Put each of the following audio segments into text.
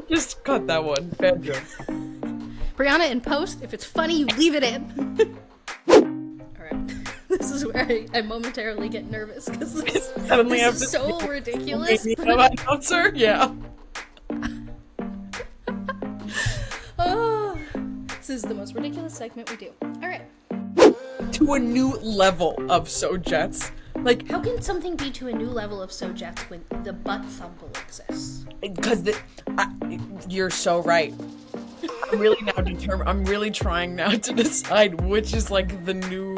Just cut that one. Bad joke. Briana, in post, if it's funny, you leave it in. Alright. This is where I momentarily get nervous because this is so ridiculous. Announcer? Yeah. Oh, this is the most ridiculous segment we do. Alright. To a new level of So Jets. Like, how can something be to a new level of So Jets when the butt fumble exists? Because you're so right. I'm really now determined. I'm really trying now to decide which is like the new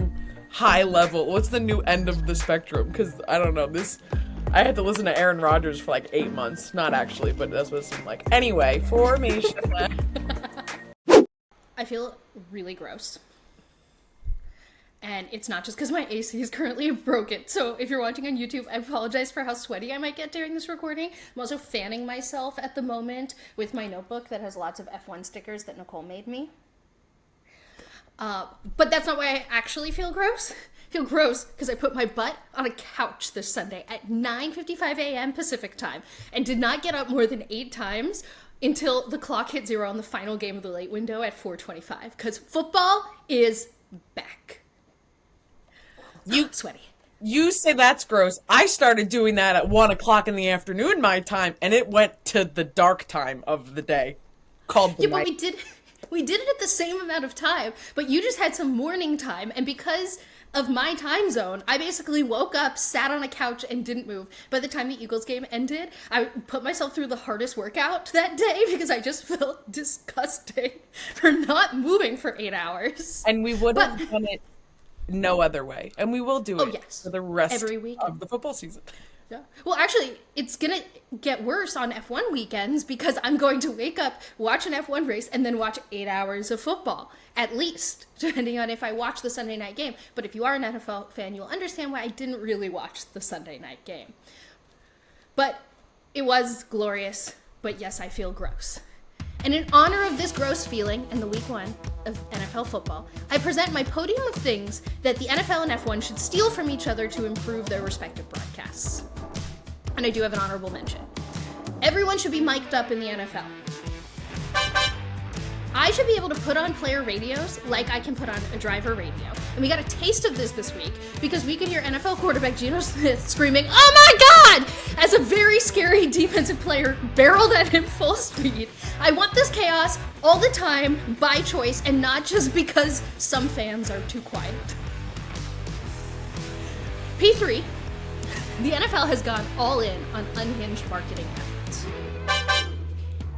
high level. What's the new end of the spectrum? Because I don't know. I had to listen to Aaron Rodgers for like 8 months. Not actually, but that's what it seemed like. Anyway, formation. I feel really gross. And it's not just because my AC is currently broken. So if you're watching on YouTube, I apologize for how sweaty I might get during this recording. I'm also fanning myself at the moment with my notebook that has lots of F1 stickers that Nicole made me. But that's not why I actually feel gross. I feel gross because I put my butt on a couch this Sunday at 9:55 a.m. Pacific time and did not get up more than 8 times until the clock hit 0 on the final game of the late window at 4:25 because football is back. Sweaty. You say that's gross. I started doing that at 1 o'clock in the afternoon my time, and it went to the dark time of the day, called the night. But we did it at the same amount of time, but you just had some morning time, and because of my time zone, I basically woke up, sat on a couch, and didn't move. By the time the Eagles game ended, I put myself through the hardest workout that day because I just felt disgusting for not moving for 8 hours. And we would have done it no other way, and we will do it for the rest of the football season. Yeah. Well, actually, it's gonna get worse on F1 weekends because I'm going to wake up, watch an F1 race, and then watch 8 hours of football, at least, depending on if I watch the Sunday night game. But if you are an NFL fan, you'll understand why I didn't really watch the Sunday night game. But it was glorious, but yes, I feel gross. And in honor of this gross feeling in the week 1 of NFL football, I present my podium of things that the NFL and F1 should steal from each other to improve their respective broadcasts. And I do have an honorable mention. Everyone should be mic'd up in the NFL. I should be able to put on player radios like I can put on a driver radio. And we got a taste of this week because we could hear NFL quarterback Geno Smith screaming, "Oh my God!" as a very scary defensive player barreled at him full speed. I want this chaos all the time by choice and not just because some fans are too quiet. P3, the NFL has gone all in on unhinged marketing efforts.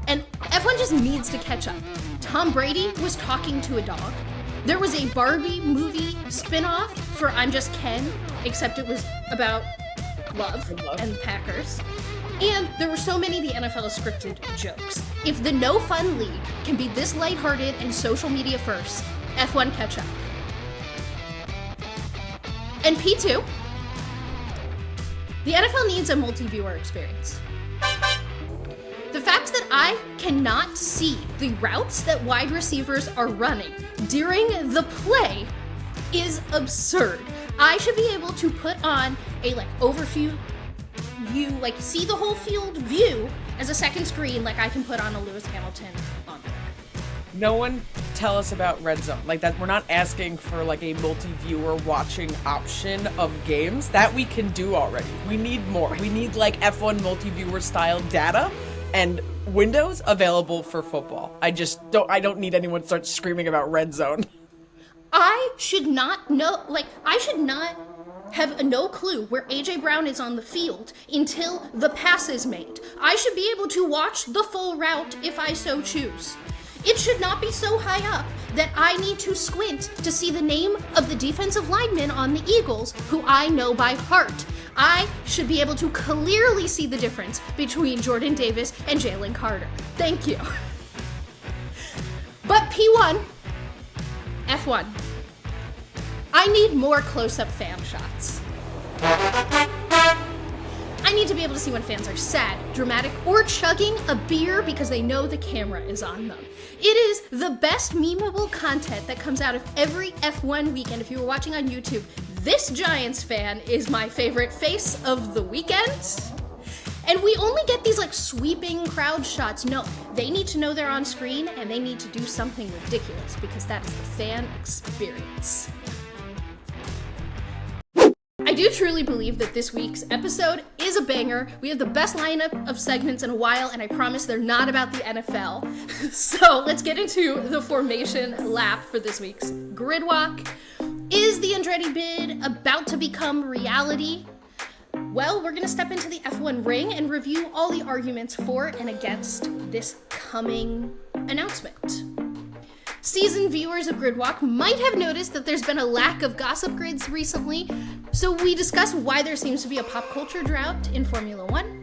And F1 just needs to catch up. Tom Brady was talking to a dog. There was a Barbie movie spin-off for I'm Just Ken, except it was about love and the Packers. And there were so many the NFL scripted jokes. If the No Fun League can be this lighthearted and social media first, F1 catch up. And P2, the NFL needs a multi-viewer experience. The fact that I cannot see the routes that wide receivers are running during the play is absurd. I should be able to put on a overview view, see the whole field view as a second screen like I can put on a Lewis Hamilton on there. No one tell us about Red Zone. That we're not asking for a multi-viewer watching option of games. That we can do already. We need more. We need F1 multi-viewer style data and windows available for football. I don't need anyone to start screaming about Red Zone. I should not know, I should not have no clue where AJ Brown is on the field until the pass is made. I should be able to watch the full route if I so choose. It should not be so high up that I need to squint to see the name of the defensive lineman on the Eagles, who I know by heart. I should be able to clearly see the difference between Jordan Davis and Jalen Carter. Thank you. But P1, F1, I need more close-up fan shots. I need to be able to see when fans are sad, dramatic, or chugging a beer because they know the camera is on them. It is the best memeable content that comes out of every F1 weekend. If you were watching on YouTube, this Giants fan is my favorite face of the weekend. And we only get these like sweeping crowd shots. No, they need to know they're on screen and they need to do something ridiculous because that is the fan experience. I do truly believe that this week's episode is a banger. We have the best lineup of segments in a while, and I promise they're not about the NFL. So let's get into the formation lap for this week's grid walk. Is the Andretti bid about to become reality? Well, we're going to step into the F1 ring and review all the arguments for and against this coming announcement. Seasoned viewers of Gridwalk might have noticed that there's been a lack of gossip grids recently, so we discuss why there seems to be a pop culture drought in Formula One.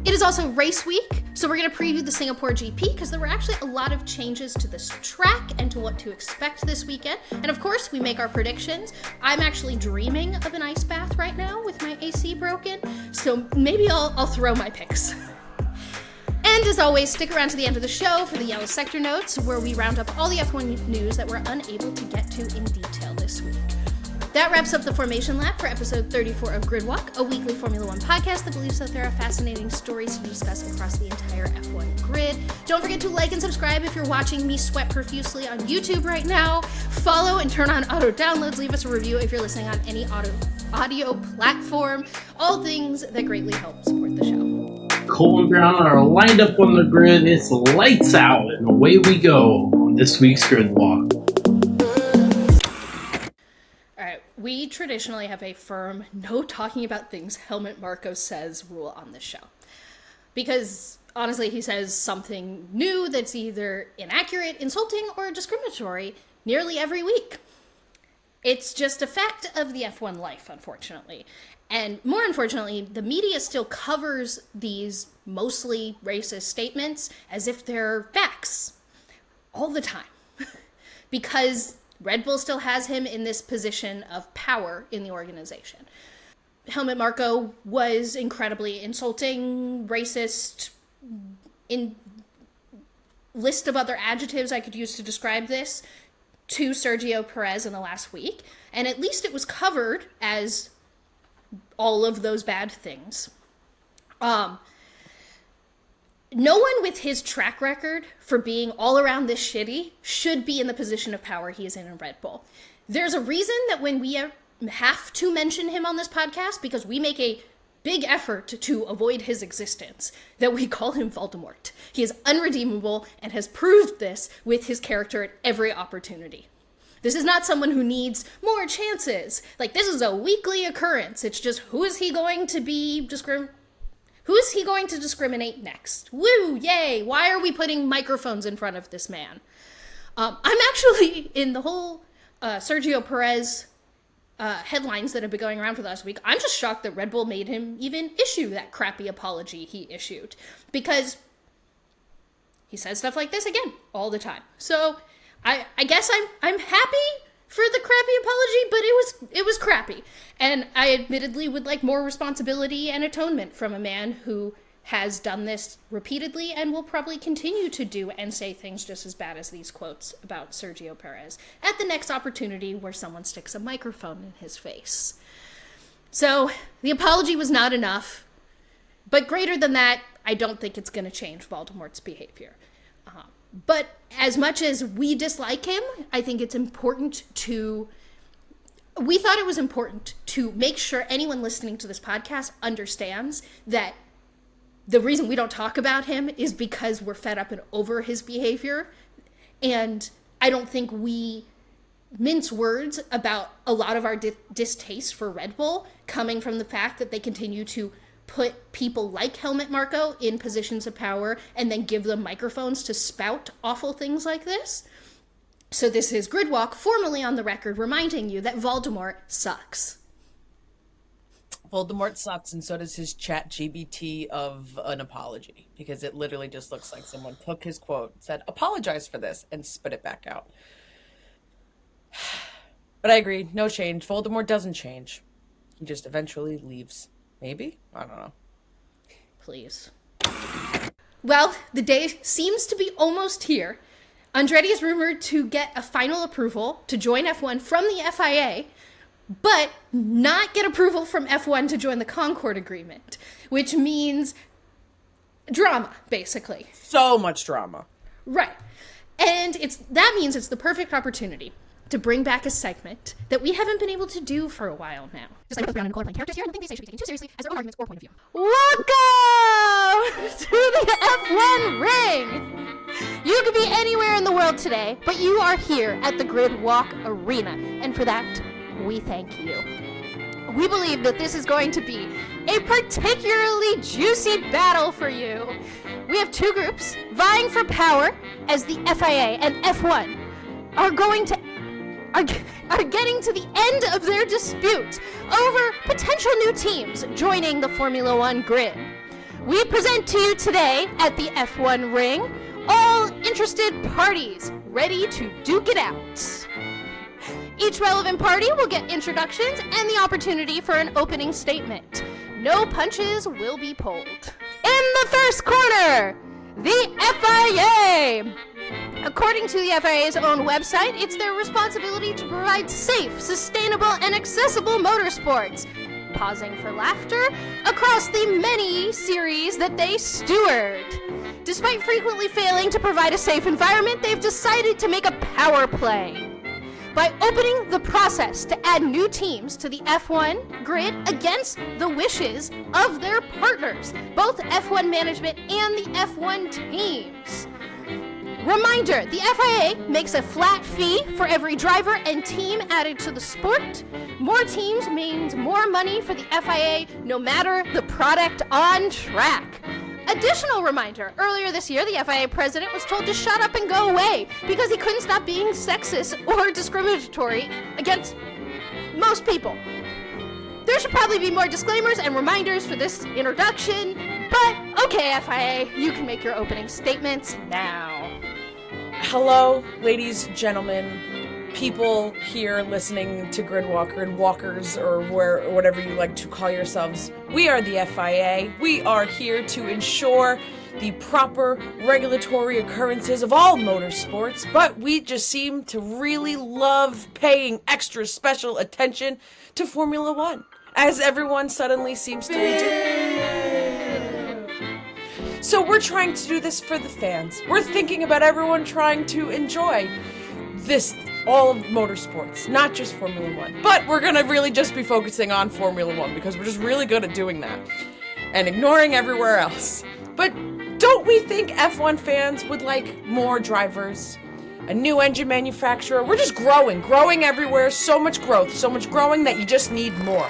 It is also race week, so we're going to preview the Singapore GP because there were actually a lot of changes to this track and to what to expect this weekend. And of course, we make our predictions. I'm actually dreaming of an ice bath right now with my AC broken, so maybe I'll throw my picks. And as always, stick around to the end of the show for the Yellow Sector Notes, where we round up all the F1 news that we're unable to get to in detail this week. That wraps up the Formation Lap for episode 34 of Gridwalk, a weekly Formula One podcast that believes that there are fascinating stories to discuss across the entire F1 grid. Don't forget to like and subscribe if you're watching me sweat profusely on YouTube right now. Follow and turn on auto downloads. Leave us a review if you're listening on any audio platform. All things that greatly help support the show. Cole and Briana are lined up on the grid. It's lights out, and away we go on this week's grid walk. All right, we traditionally have a firm no talking about things Helmut Marko says rule on this show. Because, honestly, he says something new that's either inaccurate, insulting, or discriminatory nearly every week. It's just a fact of the F1 life, unfortunately. And more unfortunately, the media still covers these mostly racist statements as if they're facts all the time. Because Red Bull still has him in this position of power in the organization. Helmut Marko was incredibly insulting, racist, in list of other adjectives I could use to describe this, to Sergio Perez in the last week. And at least it was covered as all of those bad things. No one with his track record for being all around this shitty should be in the position of power he is in Red Bull. There's a reason that when we have to mention him on this podcast, because we make a big effort to avoid his existence, that we call him Voldemort. He is unredeemable and has proved this with his character at every opportunity. This is not someone who needs more chances. Like, this is a weekly occurrence. It's just, who is he going to discriminate next? Woo, yay, why are we putting microphones in front of this man? I'm actually, in the whole Sergio Perez headlines that have been going around for the last week, I'm just shocked that Red Bull made him even issue that crappy apology he issued. Because he says stuff like this again, all the time. So I guess I'm happy for the crappy apology, but it was crappy. And I admittedly would like more responsibility and atonement from a man who has done this repeatedly and will probably continue to do and say things just as bad as these quotes about Sergio Perez at the next opportunity where someone sticks a microphone in his face. So the apology was not enough, but greater than that, I don't think it's going to change Voldemort's behavior. But as much as we dislike him, I think it's important we thought it was important to make sure anyone listening to this podcast understands that the reason we don't talk about him is because we're fed up and over his behavior. And I don't think we mince words about a lot of our distaste for Red Bull coming from the fact that they continue to put people like Helmut Marko in positions of power and then give them microphones to spout awful things like this. So this is Gridwalk, formally on the record, reminding you that Voldemort sucks. Voldemort sucks, and so does his chat GBT of an apology, because it literally just looks like someone took his quote, said, apologize for this, and spit it back out. But I agree, no change. Voldemort doesn't change. He just eventually leaves. Maybe? I don't know. Please. Well, the day seems to be almost here. Andretti is rumored to get a final approval to join F1 from the FIA, but not get approval from F1 to join the Concord Agreement, which means drama, basically. So much drama. Right. And that means it's the perfect opportunity to bring back a segment that we haven't been able to do for a while now. Just like both Briana and Nicole are playing characters here, and I think they say should be taken too seriously as their own arguments or point of view. Welcome to the F1 Ring! You could be anywhere in the world today, but you are here at the Grid Walk Arena, and for that, we thank you. We believe that this is going to be a particularly juicy battle for you. We have two groups vying for power as the FIA and F1 are getting to the end of their dispute over potential new teams joining the Formula One grid. We present to you today at the F1 Ring all interested parties ready to duke it out. Each relevant party will get introductions and the opportunity for an opening statement. No punches will be pulled. In the first corner, the FIA. According to the FIA's own website, it's their responsibility to provide safe, sustainable, and accessible motorsports, pausing for laughter, across the many series that they steward. Despite frequently failing to provide a safe environment, they've decided to make a power play by opening the process to add new teams to the F1 grid against the wishes of their partners, both F1 management and the F1 teams. Reminder, the FIA makes a flat fee for every driver and team added to the sport. More teams means more money for the FIA, no matter the product on track. Additional reminder, earlier this year, the FIA president was told to shut up and go away because he couldn't stop being sexist or discriminatory against most people. There should probably be more disclaimers and reminders for this introduction, but okay, FIA, you can make your opening statements now. Hello, ladies, gentlemen, people here listening to Grid Walker and Walkers, or whatever you like to call yourselves. We are the FIA. We are here to ensure the proper regulatory occurrences of all motorsports, but we just seem to really love paying extra special attention to Formula One, as everyone suddenly seems to be doing. So we're trying to do this for the fans. We're thinking about everyone trying to enjoy this, all of motorsports, not just Formula One. But we're gonna really just be focusing on Formula One because we're just really good at doing that and ignoring everywhere else. But don't we think F1 fans would like more drivers, a new engine manufacturer? We're just growing everywhere, so much growth, so much growing that you just need more.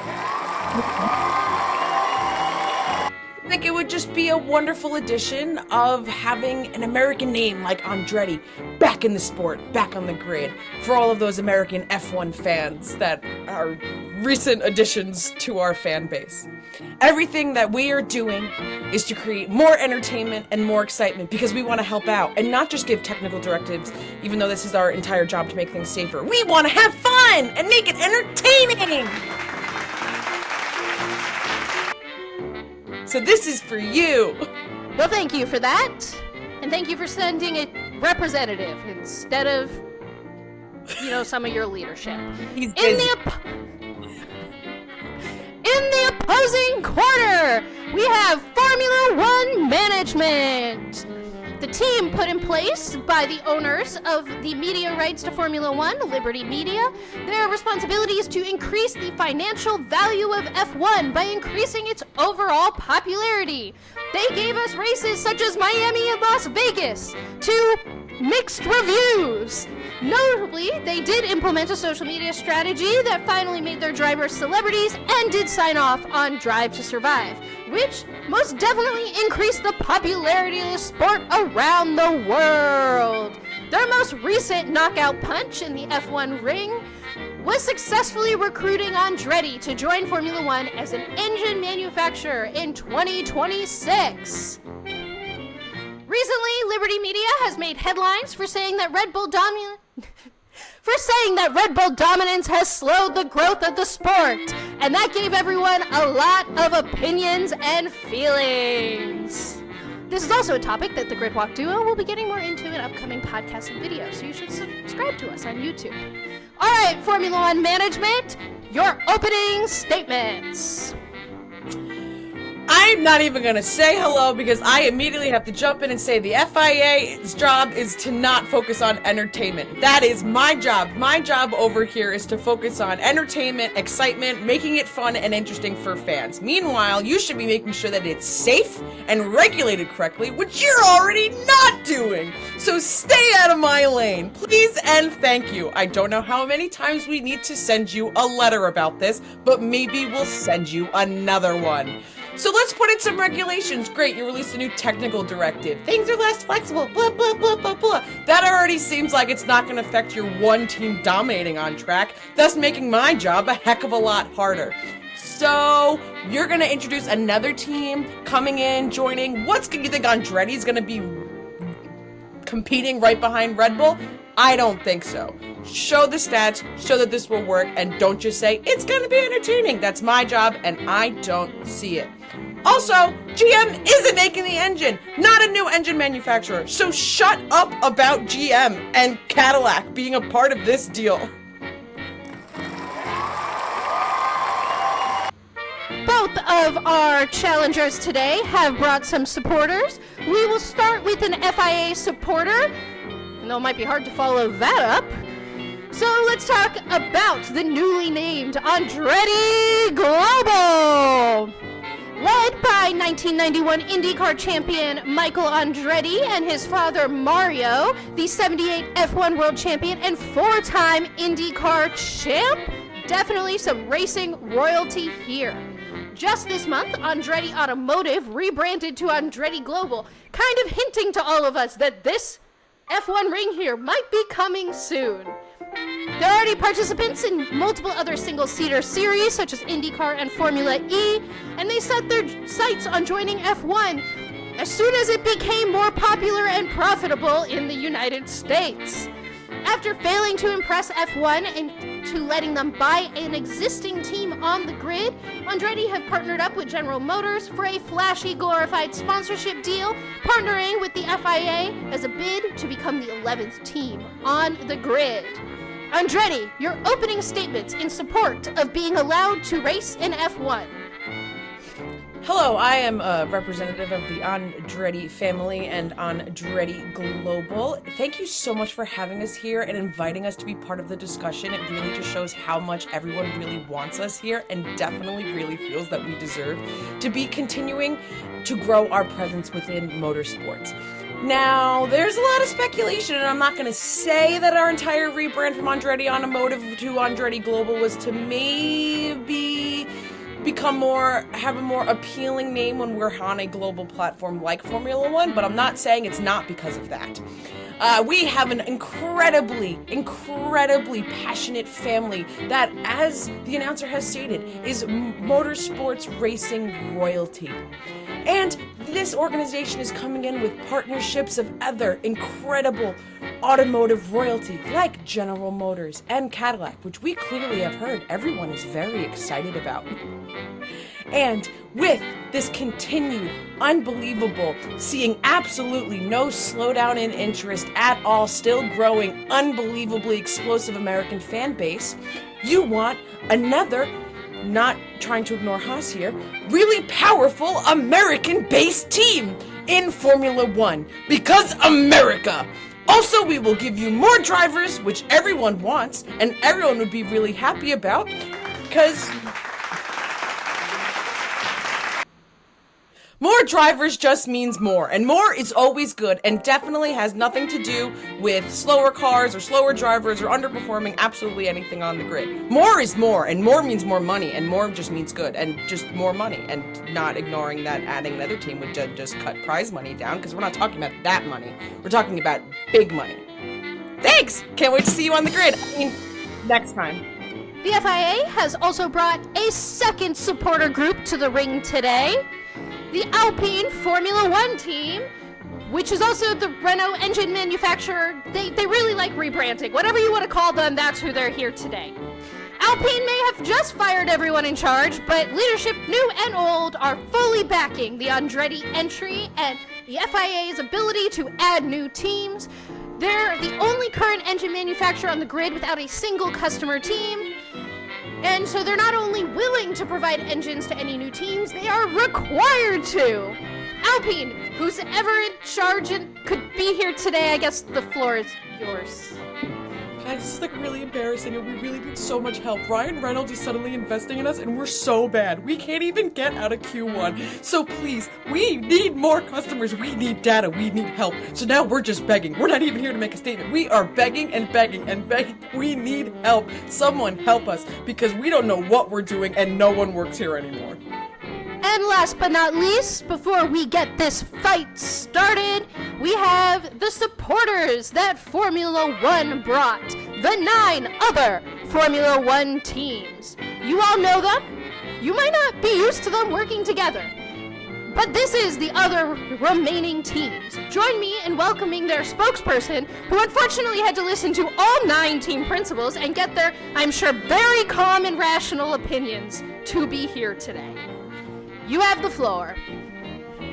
I think it would just be a wonderful addition of having an American name like Andretti back in the sport, back on the grid, for all of those American F1 fans that are recent additions to our fan base. Everything that we are doing is to create more entertainment and more excitement because we want to help out and not just give technical directives, even though this is our entire job to make things safer. We want to have fun and make it entertaining! So this is for you. Well, thank you for that. And thank you for sending a representative instead of, some of your leadership. He's busy. In the opposing corner, we have Formula One management. The team put in place by the owners of the media rights to Formula One, Liberty Media. Their responsibility is to increase the financial value of F1 by increasing its overall popularity. They gave us races such as Miami and Las Vegas to mixed reviews. Notably, they did implement a social media strategy that finally made their drivers celebrities and did sign off on Drive to Survive, which most definitely increased the popularity of the sport around the world. Their most recent knockout punch in the F1 ring was successfully recruiting Andretti to join Formula One as an engine manufacturer in 2026. Recently, Liberty Media has made headlines for saying that Red Bull dominance has slowed the growth of the sport, and that gave everyone a lot of opinions and feelings. This is also a topic that the Gridwalk Duo will be getting more into in upcoming podcasts and videos, so you should subscribe to us on YouTube. All right, Formula One management, your opening statements. I'm not even gonna say hello because I immediately have to jump in and say the FIA's job is to not focus on entertainment. That is my job. My job over here is to focus on entertainment, excitement, making it fun and interesting for fans. Meanwhile, you should be making sure that it's safe and regulated correctly, which you're already not doing. So stay out of my lane, please and thank you. I don't know how many times we need to send you a letter about this, but maybe we'll send you another one. So let's put in some regulations. Great, you released a new technical directive. Things are less flexible, blah, blah, blah, blah, blah. That already seems like it's not gonna affect your one team dominating on track, thus making my job a heck of a lot harder. So, you're gonna introduce another team coming in, joining. You think Andretti's gonna be competing right behind Red Bull? I don't think so. Show the stats, show that this will work, and don't just say, it's gonna be entertaining. That's my job, and I don't see it. Also, GM isn't making the engine, not a new engine manufacturer, so shut up about GM and Cadillac being a part of this deal. Both of our challengers today have brought some supporters. We will start with an FIA supporter, and though it might be hard to follow that up. So let's talk about the newly named Andretti Global. Led by 1991 IndyCar champion Michael Andretti and his father Mario, the 78 F1 world champion and 4-time IndyCar champ. Definitely some racing royalty here. Just this month, Andretti Automotive rebranded to Andretti Global, kind of hinting to all of us that this F1 ring here might be coming soon. They're already participants in multiple other single-seater series, such as IndyCar and Formula E, and they set their sights on joining F1 as soon as it became more popular and profitable in the United States. After failing to impress F1 into letting them buy an existing team on the grid, Andretti have partnered up with General Motors for a flashy, glorified sponsorship deal, partnering with the FIA as a bid to become the 11th team on the grid. Andretti, your opening statements in support of being allowed to race in F1. Hello, I am a representative of the Andretti family and Andretti Global. Thank you so much for having us here and inviting us to be part of the discussion. It really just shows how much everyone really wants us here and definitely really feels that we deserve to be continuing to grow our presence within motorsports. Now, there's a lot of speculation, and I'm not going to say that our entire rebrand from Andretti Automotive to Andretti Global was to maybe have a more appealing name when we're on a global platform like Formula One, but I'm not saying it's not because of that. We have an incredibly passionate family that, as the announcer has stated, is motorsports racing royalty. And this organization is coming in with partnerships of other incredible automotive royalty like General Motors and Cadillac, which we clearly have heard everyone is very excited about. And with this continued, unbelievable, seeing absolutely no slowdown in interest at all, still growing, unbelievably explosive American fan base, you want another, not trying to ignore Haas here, really powerful American-based team in Formula One, because America! Also, we will give you more drivers, which everyone wants, and everyone would be really happy about, because more drivers just means more, and more is always good, and definitely has nothing to do with slower cars, or slower drivers, or underperforming absolutely anything on the grid. More is more, and more means more money, and more just means good, and just more money, and not ignoring that adding another team would just cut prize money down, because we're not talking about that money. We're talking about big money. Thanks! Can't wait to see you on the grid. I mean, next time. The FIA has also brought a second supporter group to the ring today. The Alpine Formula One team, which is also the Renault engine manufacturer. They really like rebranding. Whatever you want to call them, that's who they're here today. Alpine may have just fired everyone in charge, but leadership new and old are fully backing the Andretti entry and the FIA's ability to add new teams. They're the only current engine manufacturer on the grid without a single customer team. And so they're not only willing to provide engines to any new teams, they are required to. Alpine, who's ever in charge and could be here today, I guess the floor is yours. Guys, this is like really embarrassing and we really need so much help. Ryan Reynolds is suddenly investing in us and we're so bad. We can't even get out of Q1. So please, we need more customers. We need data. We need help. So now we're just begging. We're not even here to make a statement. We are begging and begging and begging. We need help. Someone help us because we don't know what we're doing and no one works here anymore. And last but not least, before we get this fight started, we have the supporters that Formula One brought, the 9 other Formula One teams. You all know them. You might not be used to them working together, but this is the other remaining teams. Join me in welcoming their spokesperson, who unfortunately had to listen to all 9 team principals and get their, I'm sure, very calm and rational opinions to be here today. You have the floor.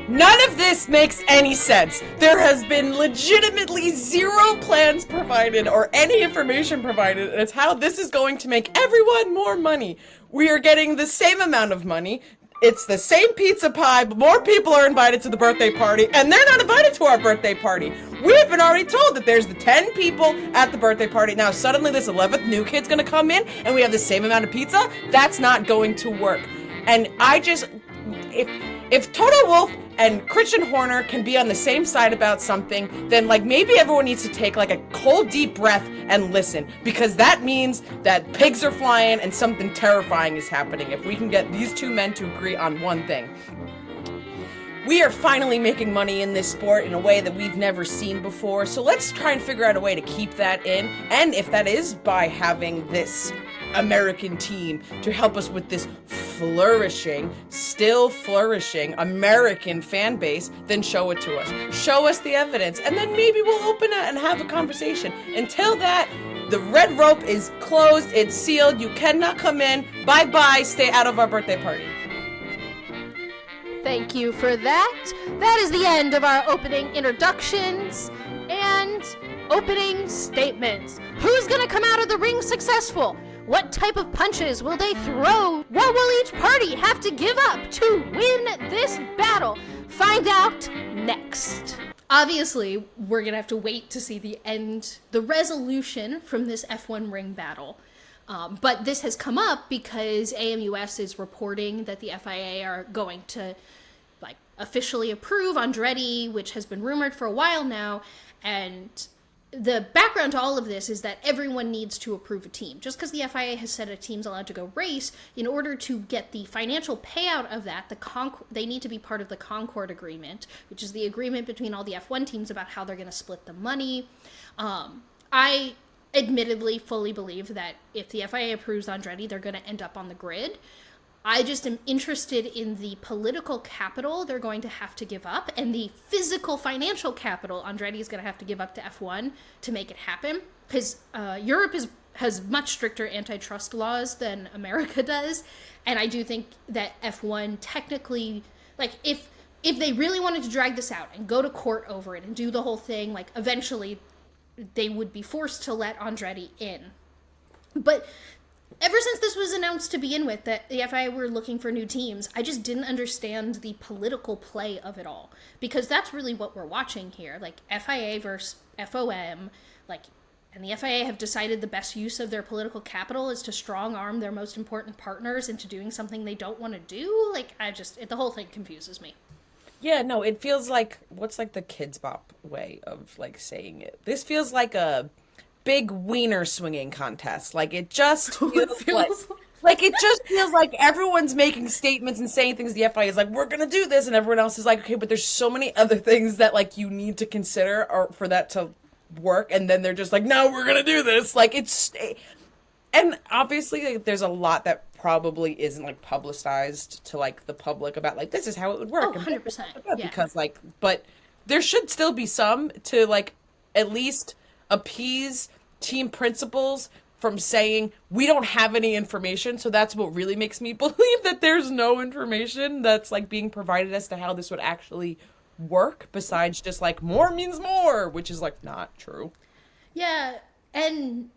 None of this makes any sense. There has been legitimately zero plans provided or any information provided as how this is going to make everyone more money. We are getting the same amount of money. It's the same pizza pie, but more people are invited to the birthday party, and they're not invited to our birthday party. We've been already told that there's the 10 people at the birthday party. Now suddenly this 11th new kid's gonna come in, and we have the same amount of pizza? That's not going to work. And I just... If Toto Wolff and Christian Horner can be on the same side about something, then like maybe everyone needs to take like a cold deep breath and listen, because that means that pigs are flying and something terrifying is happening if we can get these two men to agree on one thing. We are finally making money in this sport in a way that we've never seen before, so let's try and figure out a way to keep that in, and if that is by having this American team to help us with this still flourishing American fan base, then show it to us. Show us the evidence, and then maybe we'll open it and have a conversation. Until that, the red rope is closed, it's sealed, you cannot come in, bye-bye, stay out of our birthday party. Thank you for that. That is the end of our opening introductions and opening statements. Who's gonna come out of the ring successful? What type of punches will they throw? What will each party have to give up to win this battle? Find out next. Obviously, we're gonna have to wait to see the resolution from this F1 ring battle. But this has come up because AMUS is reporting that the FIA are going to officially approve Andretti, which has been rumored for a while now. And the background to all of this is that everyone needs to approve a team. Just because the FIA has said a team's allowed to go race, in order to get the financial payout of that, they need to be part of the Concord Agreement, which is the agreement between all the F1 teams about how they're going to split the money. I admittedly fully believe that if the FIA approves Andretti, they're going to end up on the grid. I just am interested in the political capital they're going to have to give up and the physical financial capital Andretti is going to have to give up to F1 to make it happen. Because Europe has much stricter antitrust laws than America does. And I do think that F1 technically, if they really wanted to drag this out and go to court over it and do the whole thing, eventually they would be forced to let Andretti in. But ever since this was announced to begin with, that the FIA were looking for new teams, I just didn't understand the political play of it all. Because that's really what we're watching here. FIA versus FOM, and the FIA have decided the best use of their political capital is to strong-arm their most important partners into doing something they don't want to do. The whole thing confuses me. Yeah, no, it feels like, what's the Kids Bop way of saying it? This feels like a big wiener swinging contest. It just feels it just feels like everyone's making statements and saying things. The FIA is we're gonna do this, and everyone else is okay, but there's so many other things that you need to consider or for that to work, and then they're just no, we're gonna do this. And obviously there's a lot that probably isn't publicized to the public about this is how it would work. Oh, 100%. Yeah. Because but there should still be some to at least appease team principals from saying we don't have any information. So that's what really makes me believe that there's no information that's being provided as to how this would actually work, besides just more means more, which is not true. Yeah, and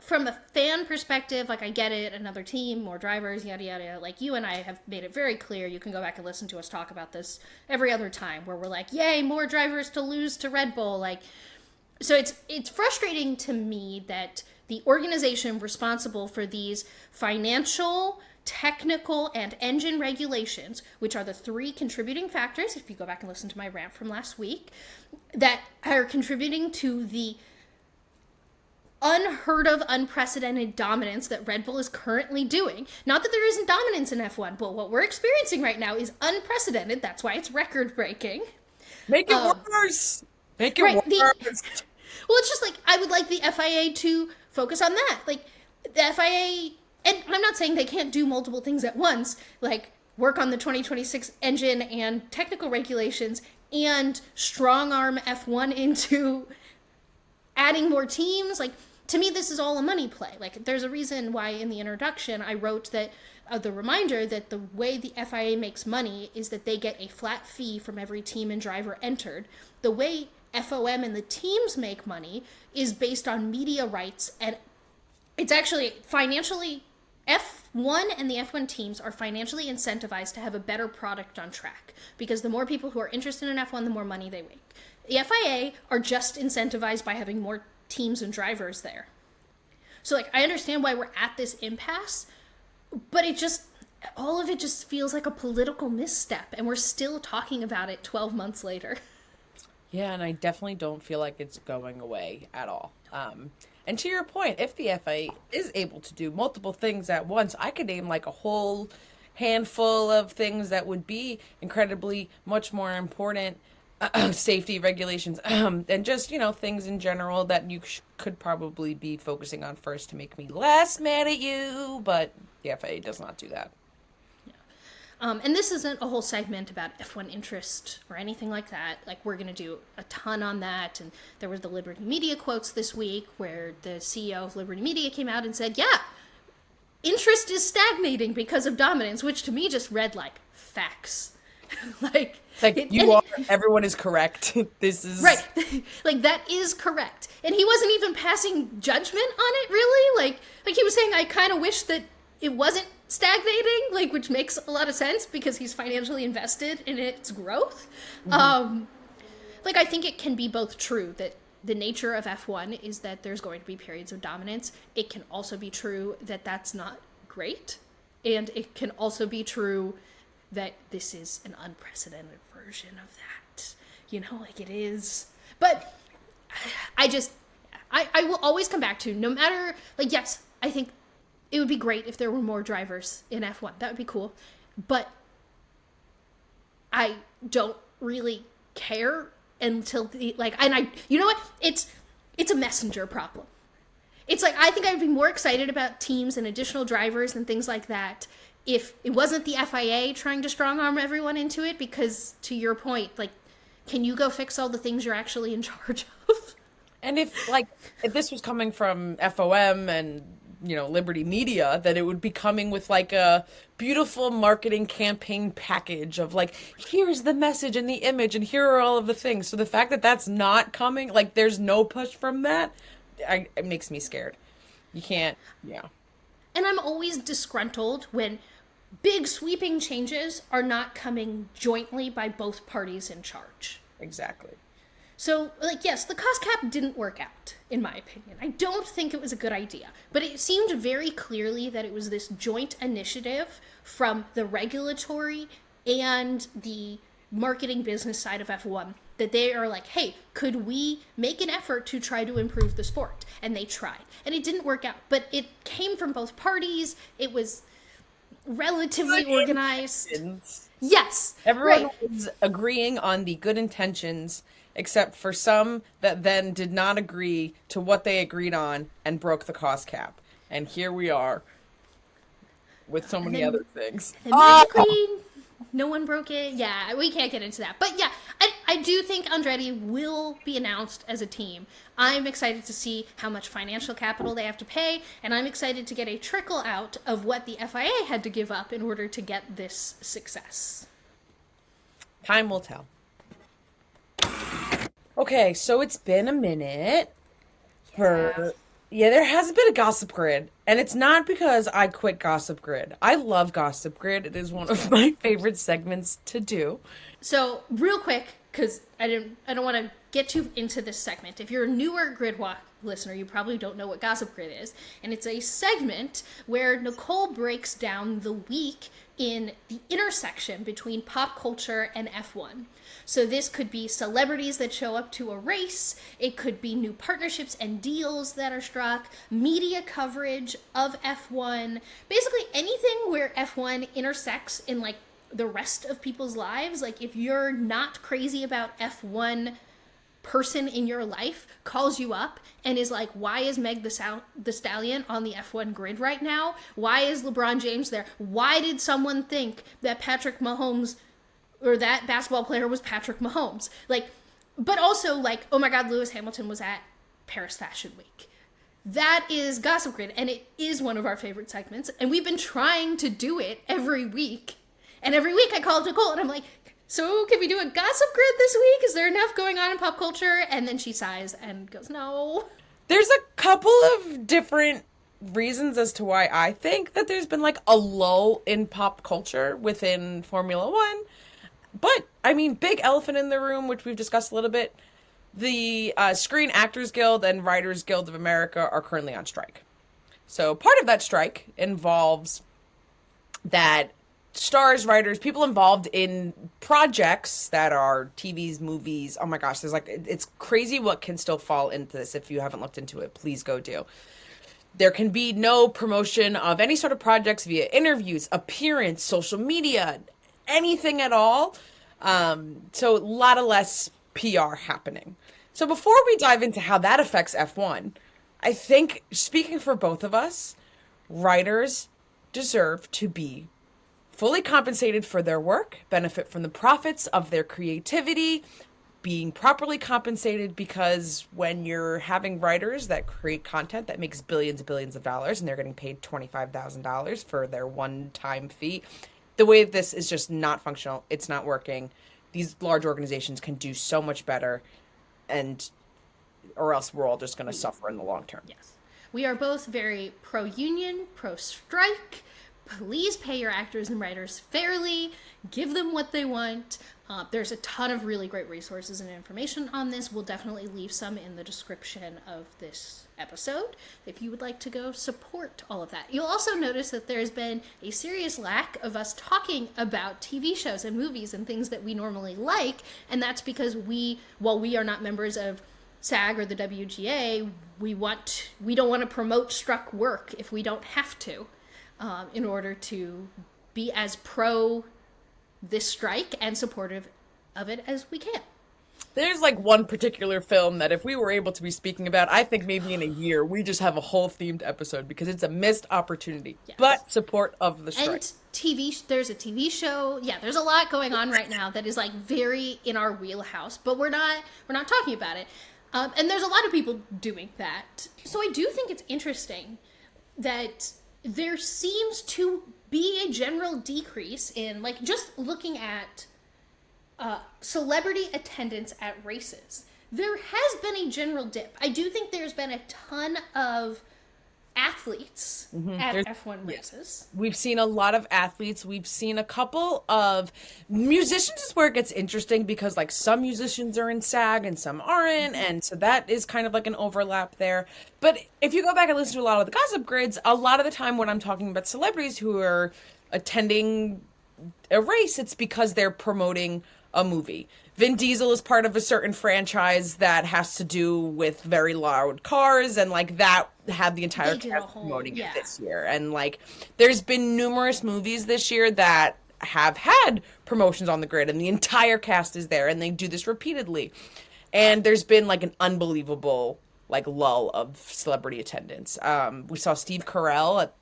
from a fan perspective, like I get it, another team, more drivers, yada yada yada. Like you and I have made it very clear. You can go back and listen to us talk about this every other time, where we're like, "Yay, more drivers to lose to Red Bull!" Like, so it's frustrating to me that the organization responsible for these financial, technical, and engine regulations, which are the three contributing factors, if you go back and listen to my rant from last week, that are contributing to the unheard of, unprecedented dominance that Red Bull is currently doing. Not that there isn't dominance in F1, but what we're experiencing right now is unprecedented. That's why it's record breaking. Make it worse. Make it right, worse. Well, it's just like, I would like the FIA to focus on that. Like, the FIA, and I'm not saying they can't do multiple things at once, like work on the 2026 engine and technical regulations and strong arm F1 into adding more teams. Like, to me, this is all a money play. Like, there's a reason why in the introduction I wrote that the reminder that the way the FIA makes money is that they get a flat fee from every team and driver entered. The way FOM and the teams make money is based on media rights, and it's actually financially, F1 and the F1 teams are financially incentivized to have a better product on track, because the more people who are interested in F1, the more money they make. The FIA are just incentivized by having more teams and drivers there. So, like, I understand why we're at this impasse, but all of it just feels like a political misstep, and we're still talking about it 12 months later. Yeah, and I definitely don't feel like it's going away at all. And to your point, if the FIA is able to do multiple things at once, I could name like a whole handful of things that would be incredibly much more important safety regulations and just, things in general that you could probably be focusing on first to make me less mad at you, but the FIA does not do that. And this isn't a whole segment about F1 interest or anything like that. Like, we're going to do a ton on that. And there was the Liberty Media quotes this week where the CEO of Liberty Media came out and said, yeah, interest is stagnating because of dominance, which to me just read like facts. Everyone is correct. This is right. Like, that is correct. And he wasn't even passing judgment on it, really. Like he was saying, I kind of wish that it wasn't stagnating, which makes a lot of sense because he's financially invested in its growth. Mm-hmm. I think it can be both true that the nature of F1 is that there's going to be periods of dominance. It can also be true that that's not great. And it can also be true that this is an unprecedented version of that. It is. But I will always come back to, no matter, yes, I think it would be great if there were more drivers in F1. That would be cool. But I don't really care until you know what? It's a messenger problem. It's like, I think I'd be more excited about teams and additional drivers and things like that if it wasn't the FIA trying to strong arm everyone into it, because to your point, can you go fix all the things you're actually in charge of? And if this was coming from FOM and Liberty Media, that it would be coming with a beautiful marketing campaign package of here's the message and the image and here are all of the things. So the fact that that's not coming, there's no push from that, it makes me scared. You can't, yeah. And I'm always disgruntled when big sweeping changes are not coming jointly by both parties in charge. Exactly. So, yes, the cost cap didn't work out, in my opinion. I don't think it was a good idea. But it seemed very clearly that it was this joint initiative from the regulatory and the marketing business side of F1, that they are like, hey, could we make an effort to try to improve the sport? And they tried. And it didn't work out. But it came from both parties. It was relatively organized. Yes. Everyone was agreeing on the good intentions, except for some that then did not agree to what they agreed on and broke the cost cap. And here we are with so many other things. And magically, no one broke it. Yeah, we can't get into that. But yeah, I do think Andretti will be announced as a team. I'm excited to see how much financial capital they have to pay, and I'm excited to get a trickle out of what the FIA had to give up in order to get this success. Time will tell. Okay, so it's been a minute for Yeah, there has been a Gossip Grid, and it's not because I quit Gossip Grid. I love Gossip Grid. It is one of my favorite segments to do. So real quick, because I don't want to get too into this segment. If you're a newer Grid Walk listener, you probably don't know what Gossip Grid is, and it's a segment where Nicole breaks down the week in the intersection between pop culture and F1. So this could be celebrities that show up to a race, it could be new partnerships and deals that are struck, media coverage of F1, basically anything where F1 intersects in like the rest of people's lives. Like if you're not crazy about F1 person in your life calls you up and is like, why is Meg the Stallion on the F1 grid right now? Why is LeBron James there? Why did someone think that Patrick Mahomes or that basketball player was Patrick Mahomes? Like, but also like, oh my God, Lewis Hamilton was at Paris Fashion Week. That is Gossip Grid, and it is one of our favorite segments, and we've been trying to do it every week. And every week I call up Nicole and I'm like, so can we do a Gossip Grid this week? Is there enough going on in pop culture? And then she sighs and goes, no. There's a couple of different reasons as to why I think that there's been like a lull in pop culture within Formula One. But, I mean, big elephant in the room, which we've discussed a little bit, the Screen Actors Guild and Writers Guild of America are currently on strike. So part of that strike involves that stars, writers, people involved in projects that are TVs, movies, oh my gosh, there's like, it's crazy what can still fall into this. If you haven't looked into it, please go do. There can be no promotion of any sort of projects via interviews, appearance, social media, anything at all. So a lot of less PR happening. So before we dive into how that affects F1, I think, speaking for both of us, writers deserve to be fully compensated for their work, benefit from the profits of their creativity, being properly compensated, because when you're having writers that create content that makes billions and billions of dollars and they're getting paid $25,000 for their one-time fee, the way this is just not functional. It's not working. These large organizations can do so much better, and or else we're all just going to suffer in the long term. Yes. We are both very pro-union, pro-strike. Please pay your actors and writers fairly. Give them what they want. There's a ton of really great resources and information on this. We'll definitely leave some in the description of this episode if you would like to go support all of that. You'll also notice that there's been a serious lack of us talking about TV shows and movies and things that we normally like, and that's because while we are not members of SAG or the WGA, we don't want to promote struck work if we don't have to. In order to be as pro this strike and supportive of it as we can. There's like one particular film that if we were able to be speaking about, I think maybe in a year, we just have a whole themed episode because it's a missed opportunity. Yes. But support of the strike. And there's a TV show. Yeah, there's a lot going on right now that is like very in our wheelhouse, but we're not talking about it. And there's a lot of people doing that. So I do think it's interesting that there seems to be a general decrease in, like, just looking at celebrity attendance at races. There has been a general dip. I do think there's been a ton of athletes at F1 races. We've seen a lot of athletes. We've seen a couple of musicians is where it gets interesting because like some musicians are in SAG and some aren't. And so that is kind of like an overlap there. But if you go back and listen to a lot of the gossip grids, a lot of the time when I'm talking about celebrities who are attending a race, it's because they're promoting a movie. Vin Diesel is part of a certain franchise that has to do with very loud cars, and like that had the entire cast promoting it this year. And like there's been numerous movies this year that have had promotions on the grid and the entire cast is there and they do this repeatedly. And there's been like an unbelievable like lull of celebrity attendance. We saw Steve Carell at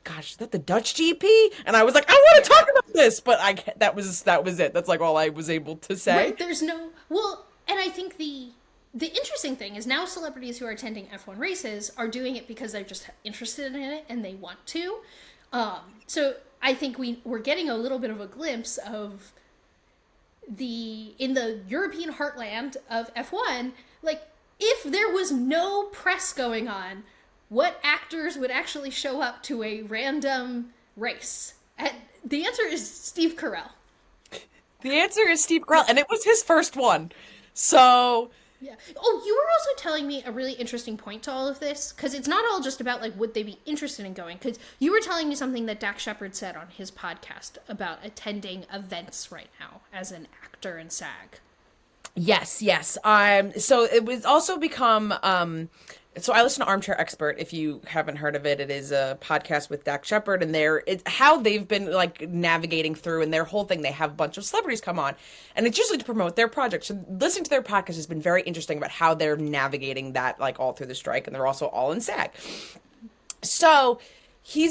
gosh, is that the Dutch GP? And I was like, I want to talk about this, but that was it. That's like all I was able to say. Right, and I think the interesting thing is now celebrities who are attending F1 races are doing it because they're just interested in it and they want to. So I think we're getting a little bit of a glimpse of in the European heartland of F1, like if there was no press going on, what actors would actually show up to a random race? And the answer is Steve Carell. The answer is Steve Carell, and it was his first one. So... Yeah. Oh, you were also telling me a really interesting point to all of this, because it's not all just about, like, would they be interested in going? Because you were telling me something that Dak Shepard said on his podcast about attending events right now as an actor in SAG. Yes. So it was also become... So I listen to Armchair Expert. If you haven't heard of it, it is a podcast with Dak Shepard, and how they've been like navigating through, and their whole thing. They have a bunch of celebrities come on, and it's usually to promote their project. So listening to their podcast has been very interesting about how they're navigating that, like all through the strike, and they're also all in SAG. So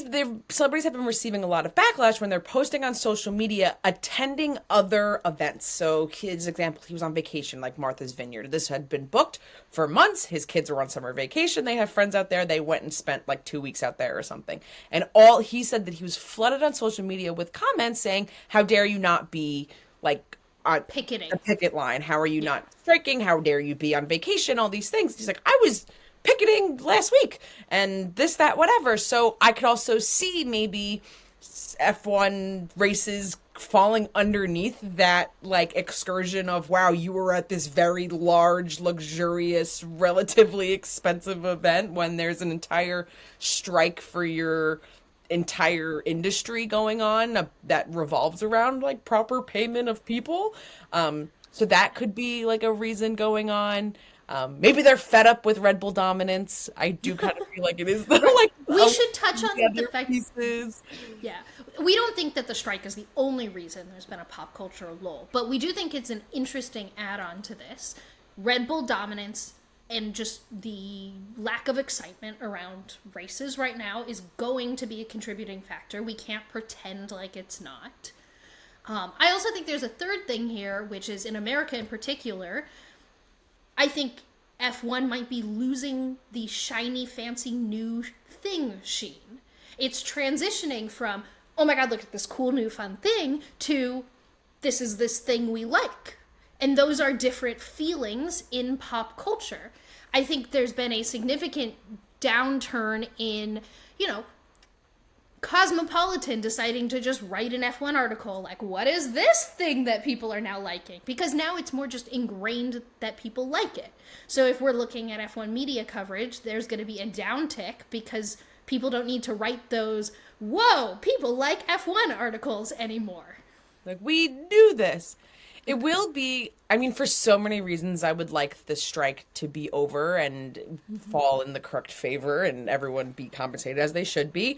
their celebrities have been receiving a lot of backlash when they're posting on social media attending other events. So his example, he was on vacation, like Martha's Vineyard. This had been booked for months. His kids were on summer vacation. They have friends out there. They went and spent like 2 weeks out there or something. And he said that he was flooded on social media with comments saying, how dare you not be like picketing the picket line? How are you not striking? How dare you be on vacation? All these things. He's like, I was picketing last week and this, that, whatever. So I could also see maybe F1 races falling underneath that like excursion of, wow, you were at this very large, luxurious, relatively expensive event when there's an entire strike for your entire industry going on that revolves around like proper payment of people. So that could be like a reason going on. Maybe they're fed up with Red Bull dominance. I do kind of feel like it is like we should touch on the fact pieces. Yeah, we don't think that the strike is the only reason there's been a pop culture lull, but we do think it's an interesting add-on to this. Red Bull dominance and just the lack of excitement around races right now is going to be a contributing factor. We can't pretend like it's not. I also think there's a third thing here, which is in America in particular, I think F1 might be losing the shiny, fancy, new thing sheen. It's transitioning from, oh my god, look at this cool, new, fun thing, to this is this thing we like. And those are different feelings in pop culture. I think there's been a significant downturn in, Cosmopolitan deciding to just write an F1 article like, what is this thing that people are now liking? Because now it's more just ingrained that people like it. So if we're looking at F1 media coverage, there's going to be a downtick because people don't need to write those, whoa, people like F1 articles anymore. Like, we do this. It will be, for so many reasons, I would like the strike to be over and fall in the correct favor and everyone be compensated as they should be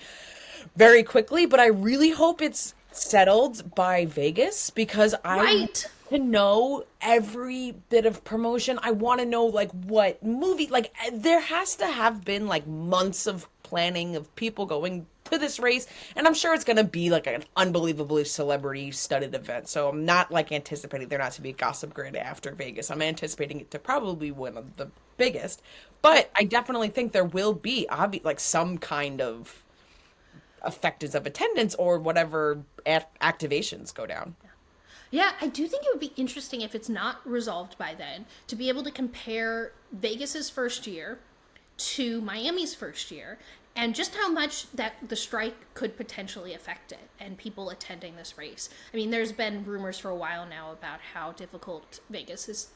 very quickly. But I really hope it's settled by Vegas because I want to know every bit of promotion. I want to know, what movie, there has to have been, months of planning of people going to this race, and I'm sure it's going to be an unbelievably celebrity-studded event. So I'm not anticipating there not to be a Gossip Grid after Vegas. I'm anticipating it to probably one of the biggest, but I definitely think there will be some kind of effectives of attendance or whatever activations go down. Yeah, I do think it would be interesting if it's not resolved by then to be able to compare Vegas's first year to Miami's first year and just how much that the strike could potentially affect it and people attending this race. There's been rumors for a while now about how difficult Vegas is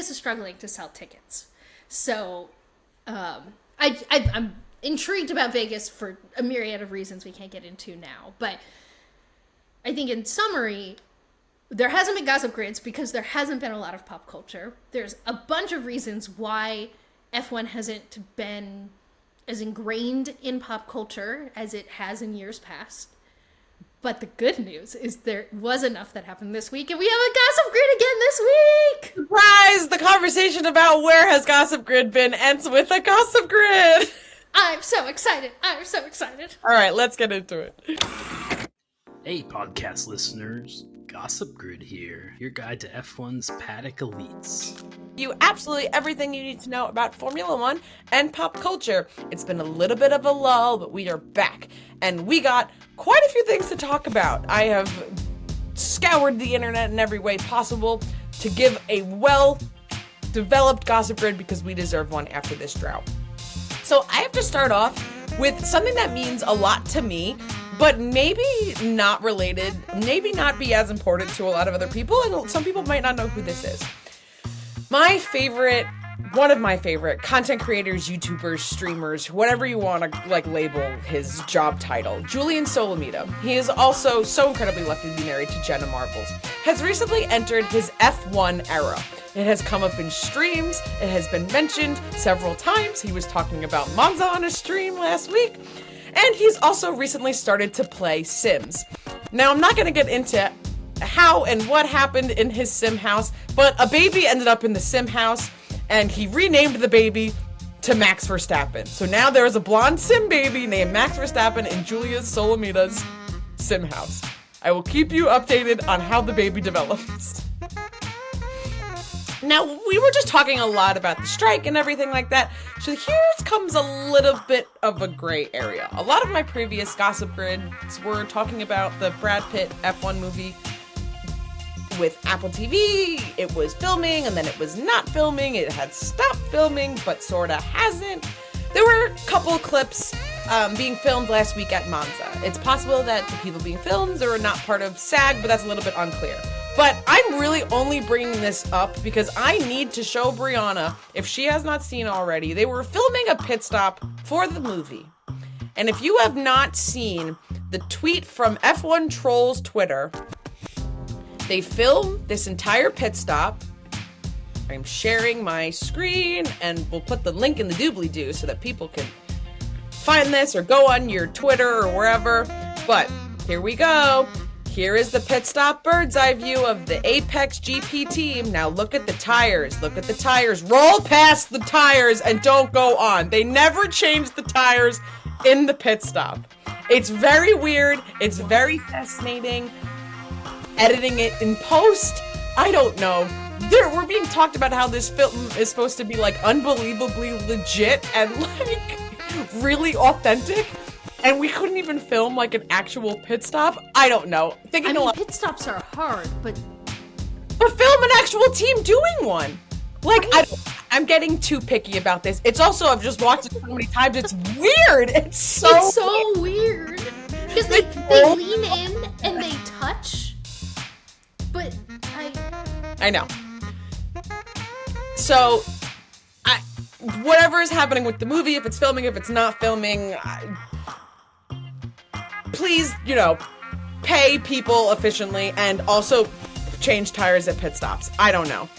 struggling to sell tickets. So I'm intrigued about Vegas for a myriad of reasons we can't get into now. But I think in summary, there hasn't been Gossip Grids because there hasn't been a lot of pop culture. There's a bunch of reasons why F1 hasn't been as ingrained in pop culture as it has in years past. But the good news is there was enough that happened this week, and we have a Gossip Grid again this week! Surprise! The conversation about where has Gossip Grid been ends with a Gossip Grid! I'm so excited! All right, let's get into it. Hey, podcast listeners. Gossip Grid here, your guide to F1's paddock elites. Absolutely everything you need to know about Formula One and pop culture. It's been a little bit of a lull, but we are back. And we got quite a few things to talk about. I have scoured the internet in every way possible to give a well-developed Gossip Grid because we deserve one after this drought. So So I have to start off with something that means a lot to me, but maybe not related, maybe not be as important to a lot of other people, and some people might not know who this is. One of my favorite content creators, YouTubers, streamers, whatever you want to like label his job title, Julian Solomita. He is also so incredibly lucky to be married to Jenna Marbles. Has recently entered his F1 era. It has come up in streams. It has been mentioned several times. He was talking about Monza on a stream last week. And he's also recently started to play Sims. Now, I'm not going to get into how and what happened in his sim house, but a baby ended up in the sim house, and he renamed the baby to Max Verstappen. So now there is a blonde sim baby named Max Verstappen in Julia Solomita's sim house. I will keep you updated on how the baby develops. Now, we were just talking a lot about the strike and everything like that, so here comes a little bit of a gray area. A lot of my previous Gossip Grids were talking about the Brad Pitt F1 movie with Apple TV. It was filming, and then it was not filming. It had stopped filming, but sorta hasn't. There were a couple clips being filmed last week at Monza. It's possible that the people being filmed are not part of SAG, but that's a little bit unclear. But I'm really only bringing this up because I need to show Briana, if she has not seen already, they were filming a pit stop for the movie. And if you have not seen the tweet from F1 Trolls Twitter, they filmed this entire pit stop. I'm sharing my screen, and we'll put the link in the doobly-doo so that people can find this or go on your Twitter or wherever. But here we go. Here is the pit stop bird's eye view of the Apex GP team. Now look at the tires. Look at the tires. Roll past the tires and don't go on. They never changed the tires in the pit stop. It's very weird. It's very fascinating. Editing it in post, I don't know. We're being talked about how this film is supposed to be like unbelievably legit and like really authentic. And we couldn't even film like an actual pit stop. I don't know. Pit stops are hard, but film an actual team doing one. Like, I'm getting too picky about this. It's also, I've just watched it so many times. It's weird. It's so weird. Because they lean in and they touch. But I know. So, whatever is happening with the movie, if it's filming, if it's not filming, please, pay people efficiently and also change tires at pit stops. I don't know.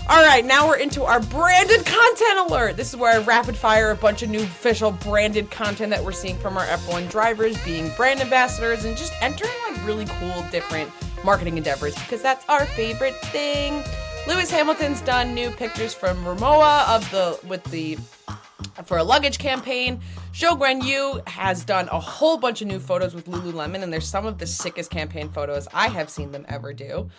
All right, now we're into our branded content alert. This is where I rapid fire a bunch of new official branded content that we're seeing from our F1 drivers being brand ambassadors and just entering like really cool, different marketing endeavors because that's our favorite thing. Lewis Hamilton's done new pictures from Rimowa for a luggage campaign. Zhou Guanyu has done a whole bunch of new photos with Lululemon, and they're some of the sickest campaign photos I have seen them ever do.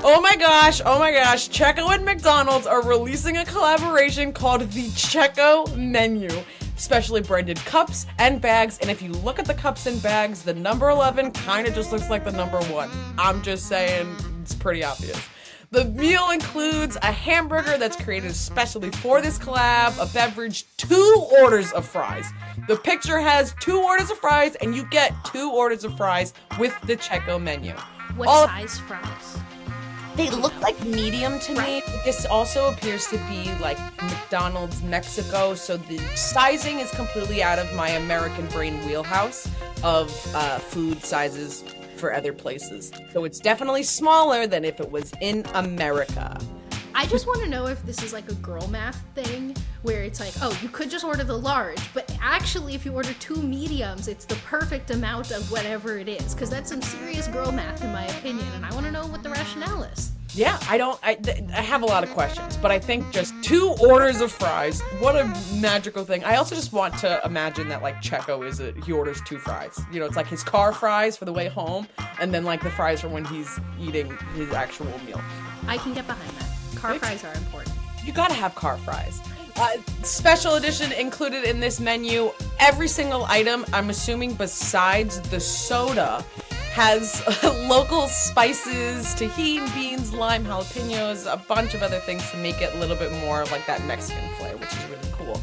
Oh my gosh, Checo and McDonald's are releasing a collaboration called the Checo Menu. Specially branded cups and bags, and if you look at the cups and bags, the number 11 kind of just looks like the number 1. I'm just saying, it's pretty obvious. The meal includes a hamburger that's created especially for this collab, a beverage, 2 orders of fries. The picture has 2 orders of fries, and you get 2 orders of fries with the Checo Menu. What size fries? They look like medium to me. This also appears to be like McDonald's Mexico, so the sizing is completely out of my American brain wheelhouse of food sizes for other places. So it's definitely smaller than if it was in America. I just want to know if this is like a girl math thing where it's like, oh, you could just order the large, but actually if you order 2 mediums, it's the perfect amount of whatever it is, because that's some serious girl math in my opinion, and I want to know what the rationale is. Yeah, I have a lot of questions, but I think just 2 orders of fries, what a magical thing. I also just want to imagine that like Checo he orders 2 fries. It's like his car fries for the way home, and then like the fries for when he's eating his actual meal. I can get behind that. Car fries are important. You gotta have car fries. Special edition included in this menu, every single item, I'm assuming besides the soda, has local spices, tahini, beans, lime, jalapenos, a bunch of other things to make it a little bit more like that Mexican flair, which is really cool.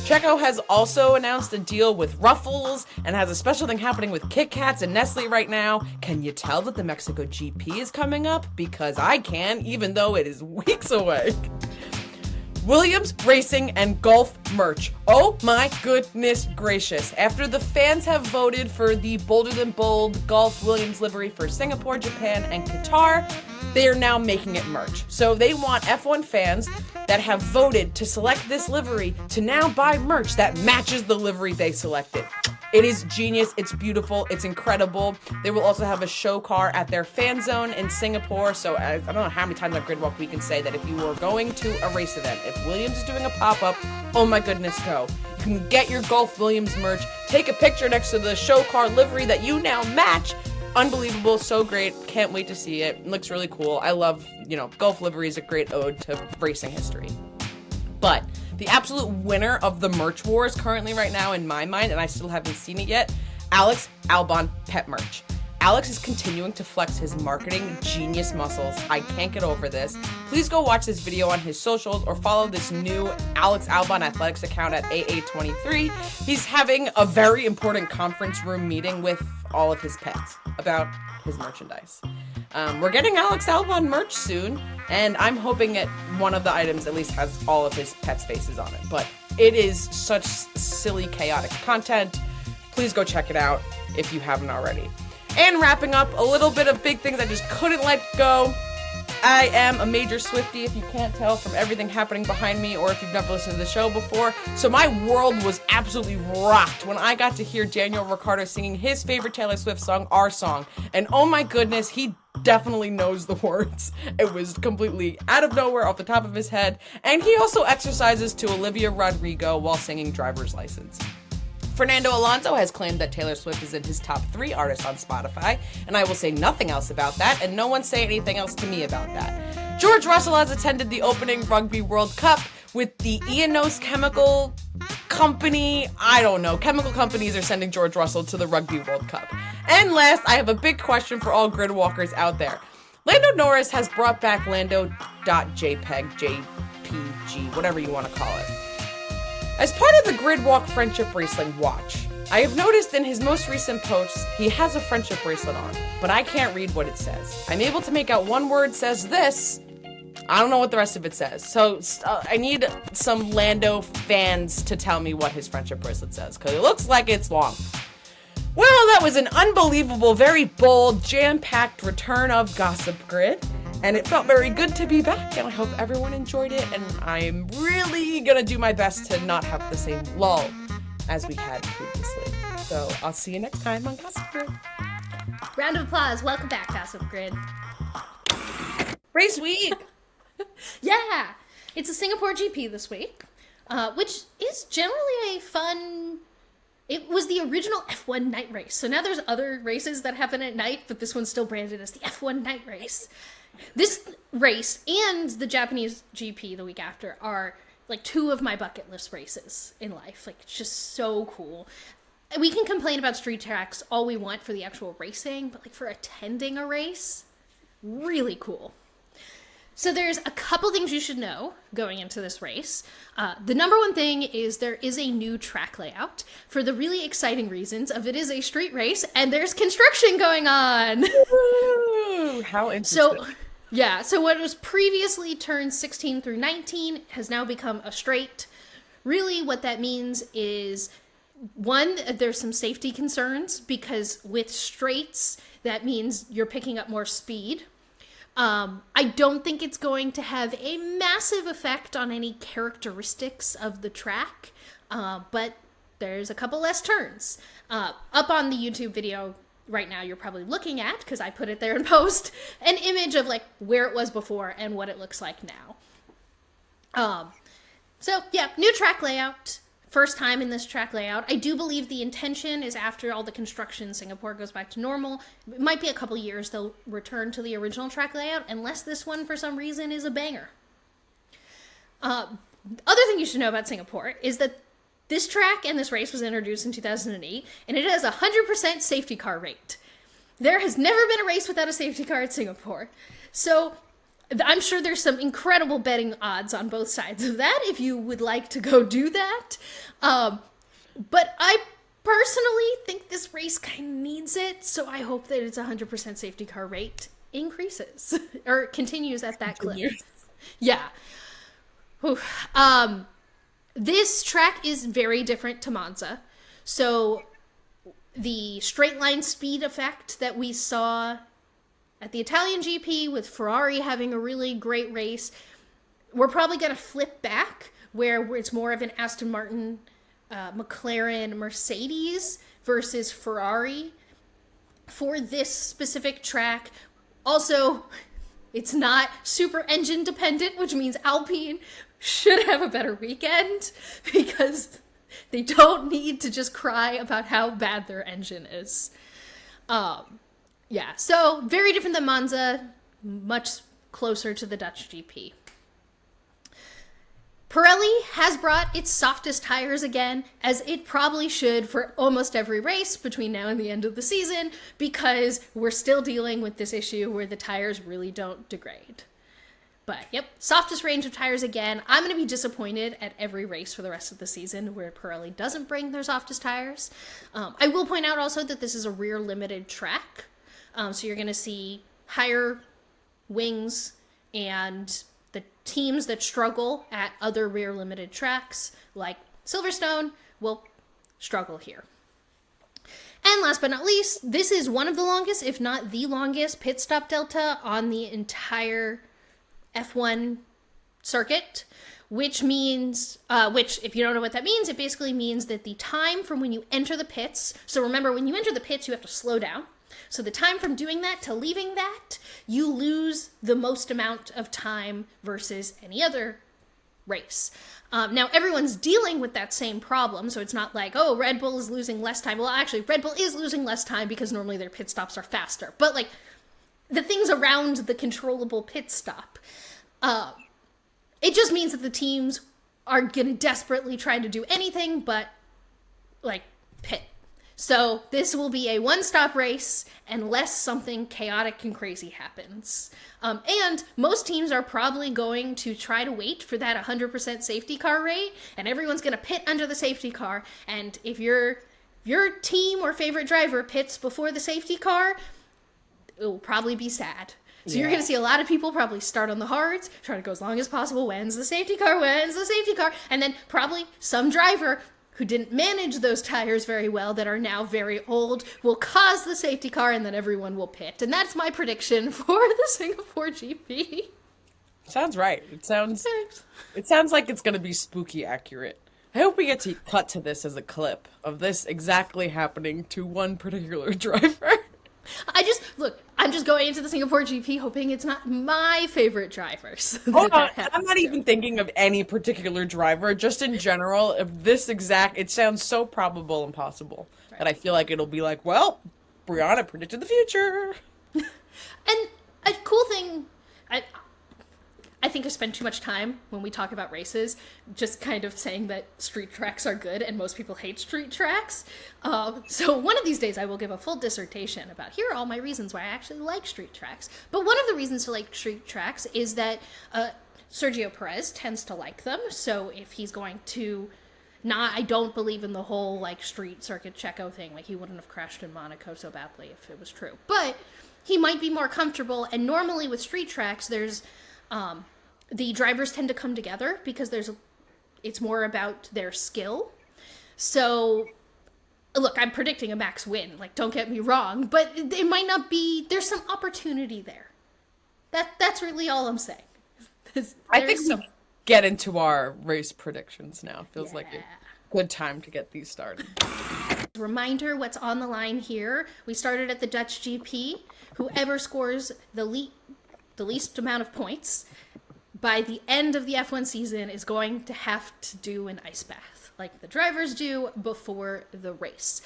Checo has also announced a deal with Ruffles and has a special thing happening with Kit Kats and Nestle right now. Can you tell that the Mexico GP is coming up? Because I can, even though it is weeks away. Williams Racing and Golf merch. Oh my goodness gracious. After the fans have voted for the bolder than bold Golf Williams livery for Singapore, Japan, and Qatar, they are now making it merch. So they want F1 fans that have voted to select this livery to now buy merch that matches the livery they selected. It is genius, it's beautiful, it's incredible. They will also have a show car at their fan zone in Singapore, so I don't know how many times on Gridwalk we can say that if you are going to a race event, if Williams is doing a pop-up, oh my goodness, go. You can get your Golf Williams merch, take a picture next to the show car livery that you now match. Unbelievable, so great, can't wait to see it. It looks really cool. I love, Golf livery is a great ode to racing history. But the absolute winner of the merch wars currently right now in my mind, and I still haven't seen it yet, Alex Albon pet merch. Alex is continuing to flex his marketing genius muscles. I can't get over this. Please go watch this video on his socials or follow this new Alex Albon Athletics account at AA23. He's having a very important conference room meeting with all of his pets about his merchandise. We're getting Alex Albon merch soon, and I'm hoping that one of the items at least has all of his pets' faces on it. But it is such silly, chaotic content. Please go check it out if you haven't already. And wrapping up, a little bit of big things I just couldn't let go. I am a major Swiftie, if you can't tell from everything happening behind me, or if you've never listened to the show before. So my world was absolutely rocked when I got to hear Daniel Ricciardo singing his favorite Taylor Swift song, Our Song. And oh my goodness, he definitely knows the words. It was completely out of nowhere, off the top of his head. And he also exercises to Olivia Rodrigo while singing Driver's License. Fernando Alonso has claimed that Taylor Swift is in his top 3 artists on Spotify, and I will say nothing else about that, and no one say anything else to me about that. George Russell has attended the opening Rugby World Cup with the Enos Chemical Company. I don't know. Chemical companies are sending George Russell to the Rugby World Cup. And last, I have a big question for all grid walkers out there. Lando Norris has brought back Lando.jpg, JPG, whatever you want to call it. As part of the Gridwalk Friendship Bracelet watch, I have noticed in his most recent posts, he has a friendship bracelet on, but I can't read what it says. I'm able to make out one word says this. I don't know what the rest of it says. So I need some Lando fans to tell me what his friendship bracelet says, because it looks like it's long. Well, that was an unbelievable, very bold, jam-packed return of Gossip Grid. And it felt very good to be back, and I hope everyone enjoyed it, and I'm really gonna do my best to not have the same lull as we had previously. So I'll see you next time on Gossip Grid. Round of applause. Welcome back, Gossip Grid. Race week! Yeah! It's a Singapore GP this week, which is generally a fun... It was the original F1 night race. So now there's other races that happen at night, but this one's still branded as the F1 night race. This race and the Japanese GP the week after are like 2 of my bucket list races in life. Like, it's just so cool. We can complain about street tracks all we want for the actual racing, but like for attending a race, really cool. So there's a couple things you should know going into this race. The number one thing is there is a new track layout for the really exciting reasons of it is a street race and there's construction going on. Ooh, how interesting. So what was previously turns 16 through 19 has now become a straight. Really what that means is, one, there's some safety concerns because with straights, that means you're picking up more speed. I don't think it's going to have a massive effect on any characteristics of the track, but there's a couple less turns. Up on the YouTube video right now, you're probably looking at, because I put it there in post, an image of like where it was before and what it looks like now. So yeah, new track layout. First time in this track layout. I do believe the intention is after all the construction in Singapore goes back to normal. It might be a couple years they'll return to the original track layout, unless this one for some reason is a banger. Other thing you should know about Singapore is that this track and this race was introduced in 2008, and it has a 100% safety car rate. There has never been a race without a safety car at Singapore. So I'm sure there's some incredible betting odds on both sides of that if you would like to go do that. But I personally think this race kind of needs it, so I hope that its 100% safety car rate increases or continues at that clip. Yeah. Whew. This track is very different to Monza. So the straight line speed effect that we saw at the Italian GP with Ferrari having a really great race, we're probably going to flip back where it's more of an Aston Martin, McLaren, Mercedes versus Ferrari for this specific track. Also, it's not super engine dependent, which means Alpine should have a better weekend because they don't need to just cry about how bad their engine is. Yeah, so very different than Monza, much closer to the Dutch GP. Pirelli has brought its softest tires again, as it probably should for almost every race between now and the end of the season, because we're still dealing with this issue where the tires really don't degrade. But yep, softest range of tires again. I'm going to be disappointed at every race for the rest of the season where Pirelli doesn't bring their softest tires. I will point out also that this is a rear limited track. So you're going to see higher wings, and the teams that struggle at other rear limited tracks like Silverstone will struggle here. And last but not least, this is one of the longest, if not the longest, pit stop delta on the entire F1 circuit, which means, if you don't know what that means, it basically means that the time from when you enter the pits, so remember, when you enter the pits, you have to slow down. So the time from doing that to leaving that, you lose the most amount of time versus any other race. Now, everyone's dealing with that same problem, so it's not like, oh, Red Bull is losing less time. Well, actually, Red Bull is losing less time because normally their pit stops are faster. But, like, the things around the controllable pit stop, it just means that the teams are going to desperately try to do anything but, like, pit. So this will be a one-stop race unless something chaotic and crazy happens. And most teams are probably going to try to wait for that 100% safety car rate, and everyone's going to pit under the safety car. And if your team or favorite driver pits before the safety car, it will probably be sad. So you're going to see a lot of people probably start on the hards, try to go as long as possible, when's the safety car, and then probably some driver who didn't manage those tires very well that are now very old will cause the safety car, and then everyone will pit. And that's my prediction for the Singapore GP. Sounds right. It sounds like it's going to be spooky accurate. I hope we get to cut to this as a clip of this exactly happening to one particular driver. I'm just going into the Singapore GP hoping it's not my favorite drivers. Oh, no, I'm not even thinking of any particular driver, just in general, it sounds so probable and possible that I feel like it'll be like, well, Briana predicted the future. And a cool thing, I think I spend too much time when we talk about races just kind of saying that street tracks are good and most people hate street tracks. So one of these days I will give a full dissertation about here are all my reasons why I actually like street tracks. But one of the reasons to like street tracks is that Sergio Perez tends to like them. So if he's going to I don't believe in the whole like street circuit Checo thing. Like he wouldn't have crashed in Monaco so badly if it was true. But he might be more comfortable. And normally with street tracks, there's the drivers tend to come together because it's more about their skill. So, look, I'm predicting a Max win. Like, don't get me wrong, but it might not be. There's some opportunity there. That's really all I'm saying. I think we get into our race predictions now. Feels like a good time to get these started. Reminder, what's on the line here. We started at the Dutch GP. Whoever scores the least amount of points by the end of the F1 season is going to have to do an ice bath like the drivers do before the race.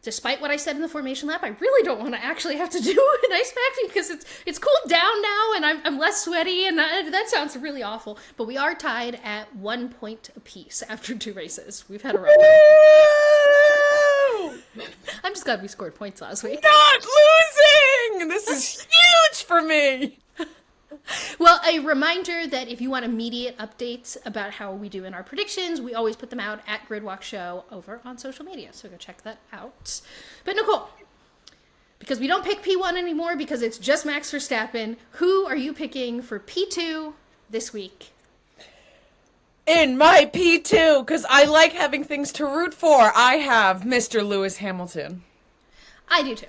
Despite what I said in the formation lap, I really don't want to actually have to do an ice bath because it's cooled down now and I'm less sweaty, and that sounds really awful. But we are tied at 1 point apiece after 2 races. We've had a rough time. I'm just glad we scored points last week. Not losing! This is huge for me! Well, a reminder that if you want immediate updates about how we do in our predictions, we always put them out at Gridwalk Show over on social media. So go check that out. But Nicole, because we don't pick P1 anymore because it's just Max Verstappen, who are you picking for P2 this week? In my P2, because I like having things to root for, I have Mr. Lewis Hamilton. I do too.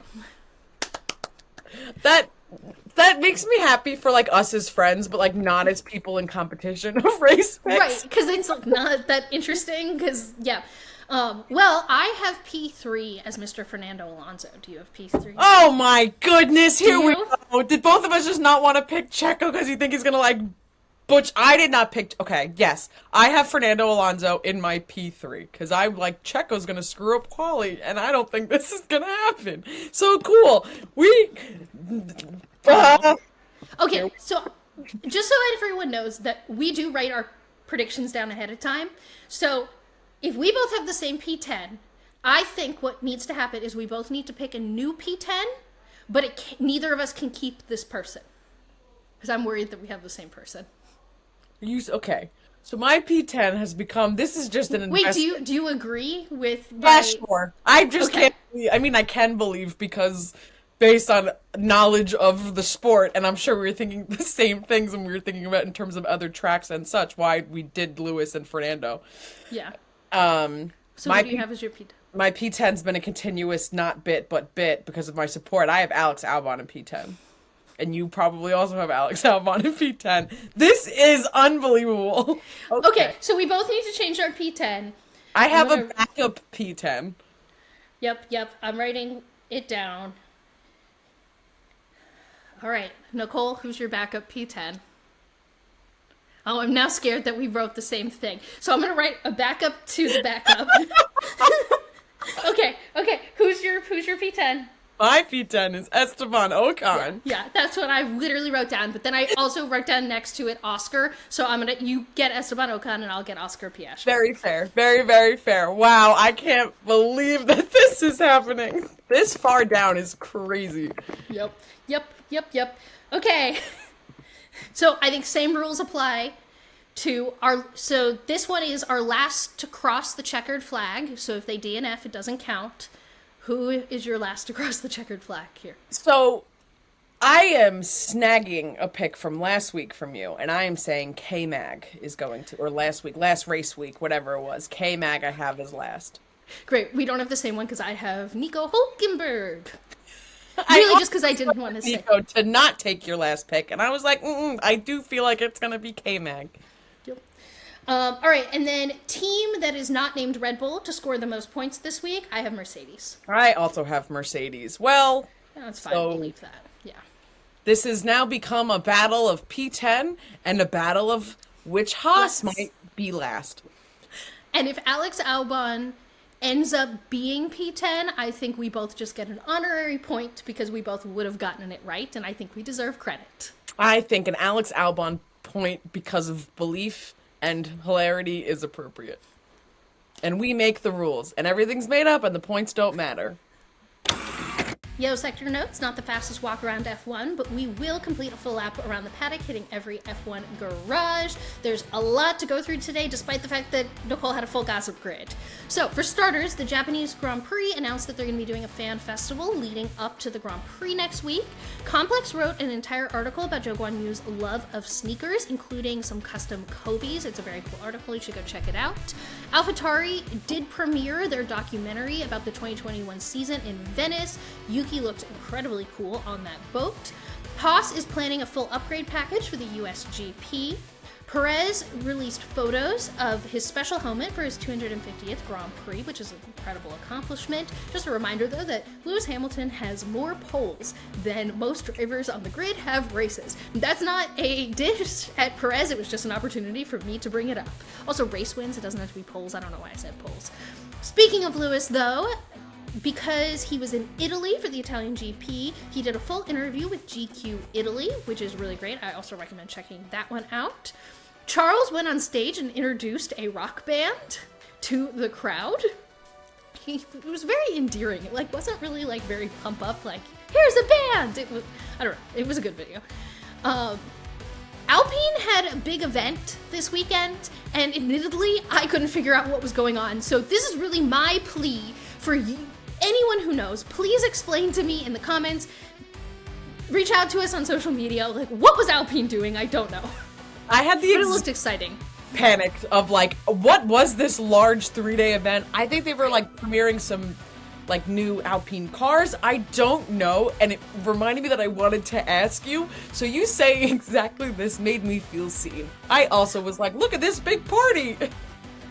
That makes me happy for, like, us as friends, but, like, not as people in competition of race picks. Right, because it's, like, not that interesting, because, yeah. Well, I have P3 as Mr. Fernando Alonso. Do you have P3? Oh, my goodness, here we you? go. Did both of us just not want to pick Checo because you think he's going to, like, I did not pick... Okay, yes. I have Fernando Alonso in my P3, because I'm like, Checo's going to screw up quali, and I don't think this is going to happen. So cool. Okay, so just so everyone knows that we do write our predictions down ahead of time. So if we both have the same P10, I think what needs to happen is we both need to pick a new P10, but neither of us can keep this person. Because I'm worried that we have the same person. Okay. So my P10 has become... This is just an... Wait, do you agree with... Yeah, sure. I just can't believe... I mean, I can believe because... based on knowledge of the sport, and I'm sure we were thinking the same things when we were thinking about in terms of other tracks and such, why we did Lewis and Fernando. Yeah. So what do you have as your P10? My P10's been a continuous not bit, but bit because of my support. I have Alex Albon in P10. And you probably also have Alex Albon in P10. This is unbelievable. Okay, so we both need to change our P10. I have a backup P10. Yep. I'm writing it down. All right, Nicole, who's your backup P10? Oh, I'm now scared that we wrote the same thing. So I'm going to write a backup to the backup. Okay. Who's your P10? My P10 is Esteban Ocon. Yeah, that's what I literally wrote down. But then I also wrote down next to it Oscar. So you get Esteban Ocon and I'll get Oscar Piastri. Very fair. Very, very fair. Wow, I can't believe that this is happening. This far down is crazy. Yep. Okay. So I think same rules apply to so this one is our last to cross the checkered flag. So if they DNF, it doesn't count. Who is your last to cross the checkered flag here? So I am snagging a pick from last week from you, and I am saying K-Mag is going to, or last race week, whatever it was. K-Mag I have as last. Great. We don't have the same one because I have Nico Hülkenberg. Really, just because I didn't want to say. Nico to not take your last pick, and I was like, I do feel like it's going to be K-Mag. Yep. All right, and then team that is not named Red Bull to score the most points this week, I have Mercedes. I also have Mercedes. Well, that's fine. I believe that. Yeah. This has now become a battle of P10 and a battle of which Haas might be last. And if Alex Albon ends up being P10, I think we both just get an honorary point because we both would have gotten it right, and I think we deserve credit. I think an Alex Albon point because of belief and hilarity is appropriate. And we make the rules, and everything's made up, and the points don't matter. Yo, sector notes, not the fastest walk around F1, but we will complete a full lap around the paddock, hitting every F1 garage. There's a lot to go through today, despite the fact that Nicole had a full gossip grid. So, for starters, the Japanese Grand Prix announced that they're going to be doing a fan festival leading up to the Grand Prix next week. Complex wrote an entire article about Zhou Guanyu's love of sneakers, including some custom Kobe's. It's a very cool article. You should go check it out. AlphaTauri did premiere their documentary about the 2021 season in Venice. Yuki looked incredibly cool on that boat. Haas is planning a full upgrade package for the US GP. Perez released photos of his special helmet for his 250th Grand Prix, which is an incredible accomplishment. Just a reminder, though, that Lewis Hamilton has more poles than most drivers on the grid have races. That's not a dish at Perez. It was just an opportunity for me to bring it up. Also, race wins. It doesn't have to be poles. I don't know why I said poles. Speaking of Lewis, though, because he was in Italy for the Italian GP, he did a full interview with GQ Italy, which is really great. I also recommend checking that one out. Charles went on stage and introduced a rock band to the crowd. it was very endearing. It like wasn't really like very pump up. Like here's a band. It was, I don't know. It was a good video. Alpine had a big event this weekend, and admittedly, I couldn't figure out what was going on. So this is really my plea for you, anyone who knows. Please explain to me in the comments. Reach out to us on social media. Like, what was Alpine doing? I don't know. I had the But it looked exciting. panic of like, what was this large 3-day event? I think they were like premiering some like new Alpine cars. I don't know, and it reminded me that I wanted to ask you. So you saying exactly this made me feel seen. I also was like, look at this big party.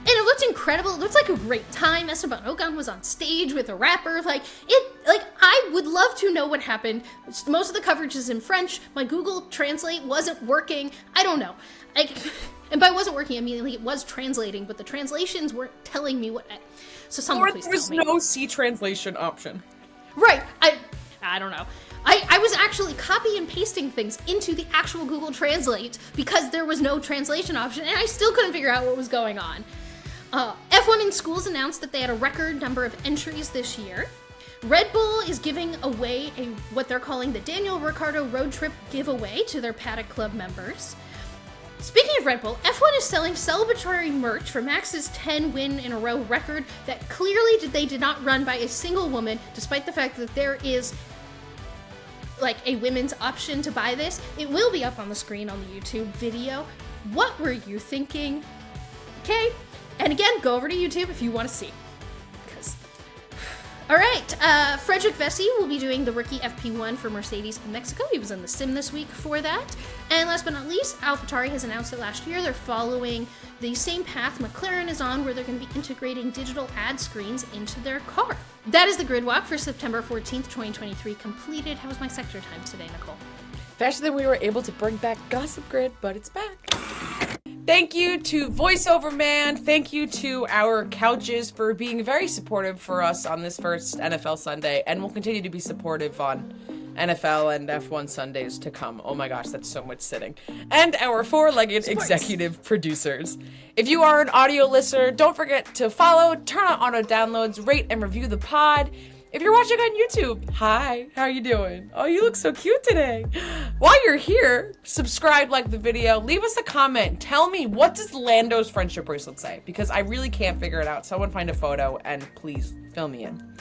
And it looked incredible. It looked like a great time. Esteban Ocon was on stage with a rapper. I would love to know what happened. Most of the coverage is in French. My Google Translate wasn't working. I don't know. And by wasn't working, I mean like it was translating, but the translations weren't telling me what. So someone please tell me. There was no C translation option. Right. I don't know. I was actually copy and pasting things into the actual Google Translate because there was no translation option, and I still couldn't figure out what was going on. F1 in Schools announced that they had a record number of entries this year. Red Bull is giving away what they're calling the Daniel Ricciardo Road Trip giveaway to their Paddock Club members. Speaking of Red Bull, F1 is selling celebratory merch for Max's 10-win-in-a-row record that clearly they did not run by a single woman, despite the fact that there is like a women's option to buy this. It will be up on the screen on the YouTube video. What were you thinking? Okay, and again, go over to YouTube if you want to see. All right, Frederick Vesey will be doing the rookie FP1 for Mercedes in Mexico. He was in the sim this week for that. And last but not least, AlphaTauri has announced that last year they're following the same path McLaren is on, where they're going to be integrating digital ad screens into their car. That is the grid walk for September 14th, 2023 completed. How was my sector time today, Nicole? Faster than we were able to bring back Gossip Grid, but it's back. Thank you to Voiceover Man. Thank you to our couches for being very supportive for us on this first NFL Sunday, and we'll continue to be supportive on NFL and F1 Sundays to come. Oh my gosh, that's so much sitting. And our four-legged executive producers. If you are an audio listener, don't forget to follow, turn on auto downloads, rate and review the pod. If you're watching on YouTube, hi, how are you doing? Oh, you look so cute today. While you're here, subscribe, like the video, leave us a comment. Tell me, what does Lando's friendship bracelet say? Because I really can't figure it out. Someone find a photo and please fill me in.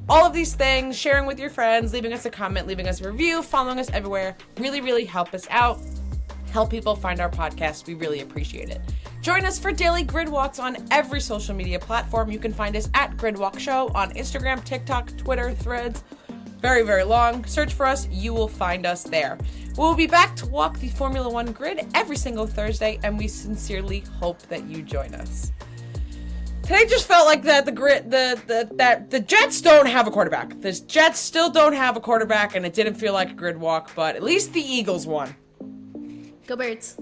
All of these things, sharing with your friends, leaving us a comment, leaving us a review, following us everywhere, really, really help us out. Help people find our podcast. We really appreciate it. Join us for daily grid walks on every social media platform. You can find us at Gridwalk Show on Instagram, TikTok, Twitter, Threads. Very, very long. Search for us. You will find us there. We'll be back to walk the Formula One grid every single Thursday, and we sincerely hope that you join us. Today just felt like that the Jets don't have a quarterback. The Jets still don't have a quarterback, and it didn't feel like a grid walk, but at least the Eagles won. Go Birds.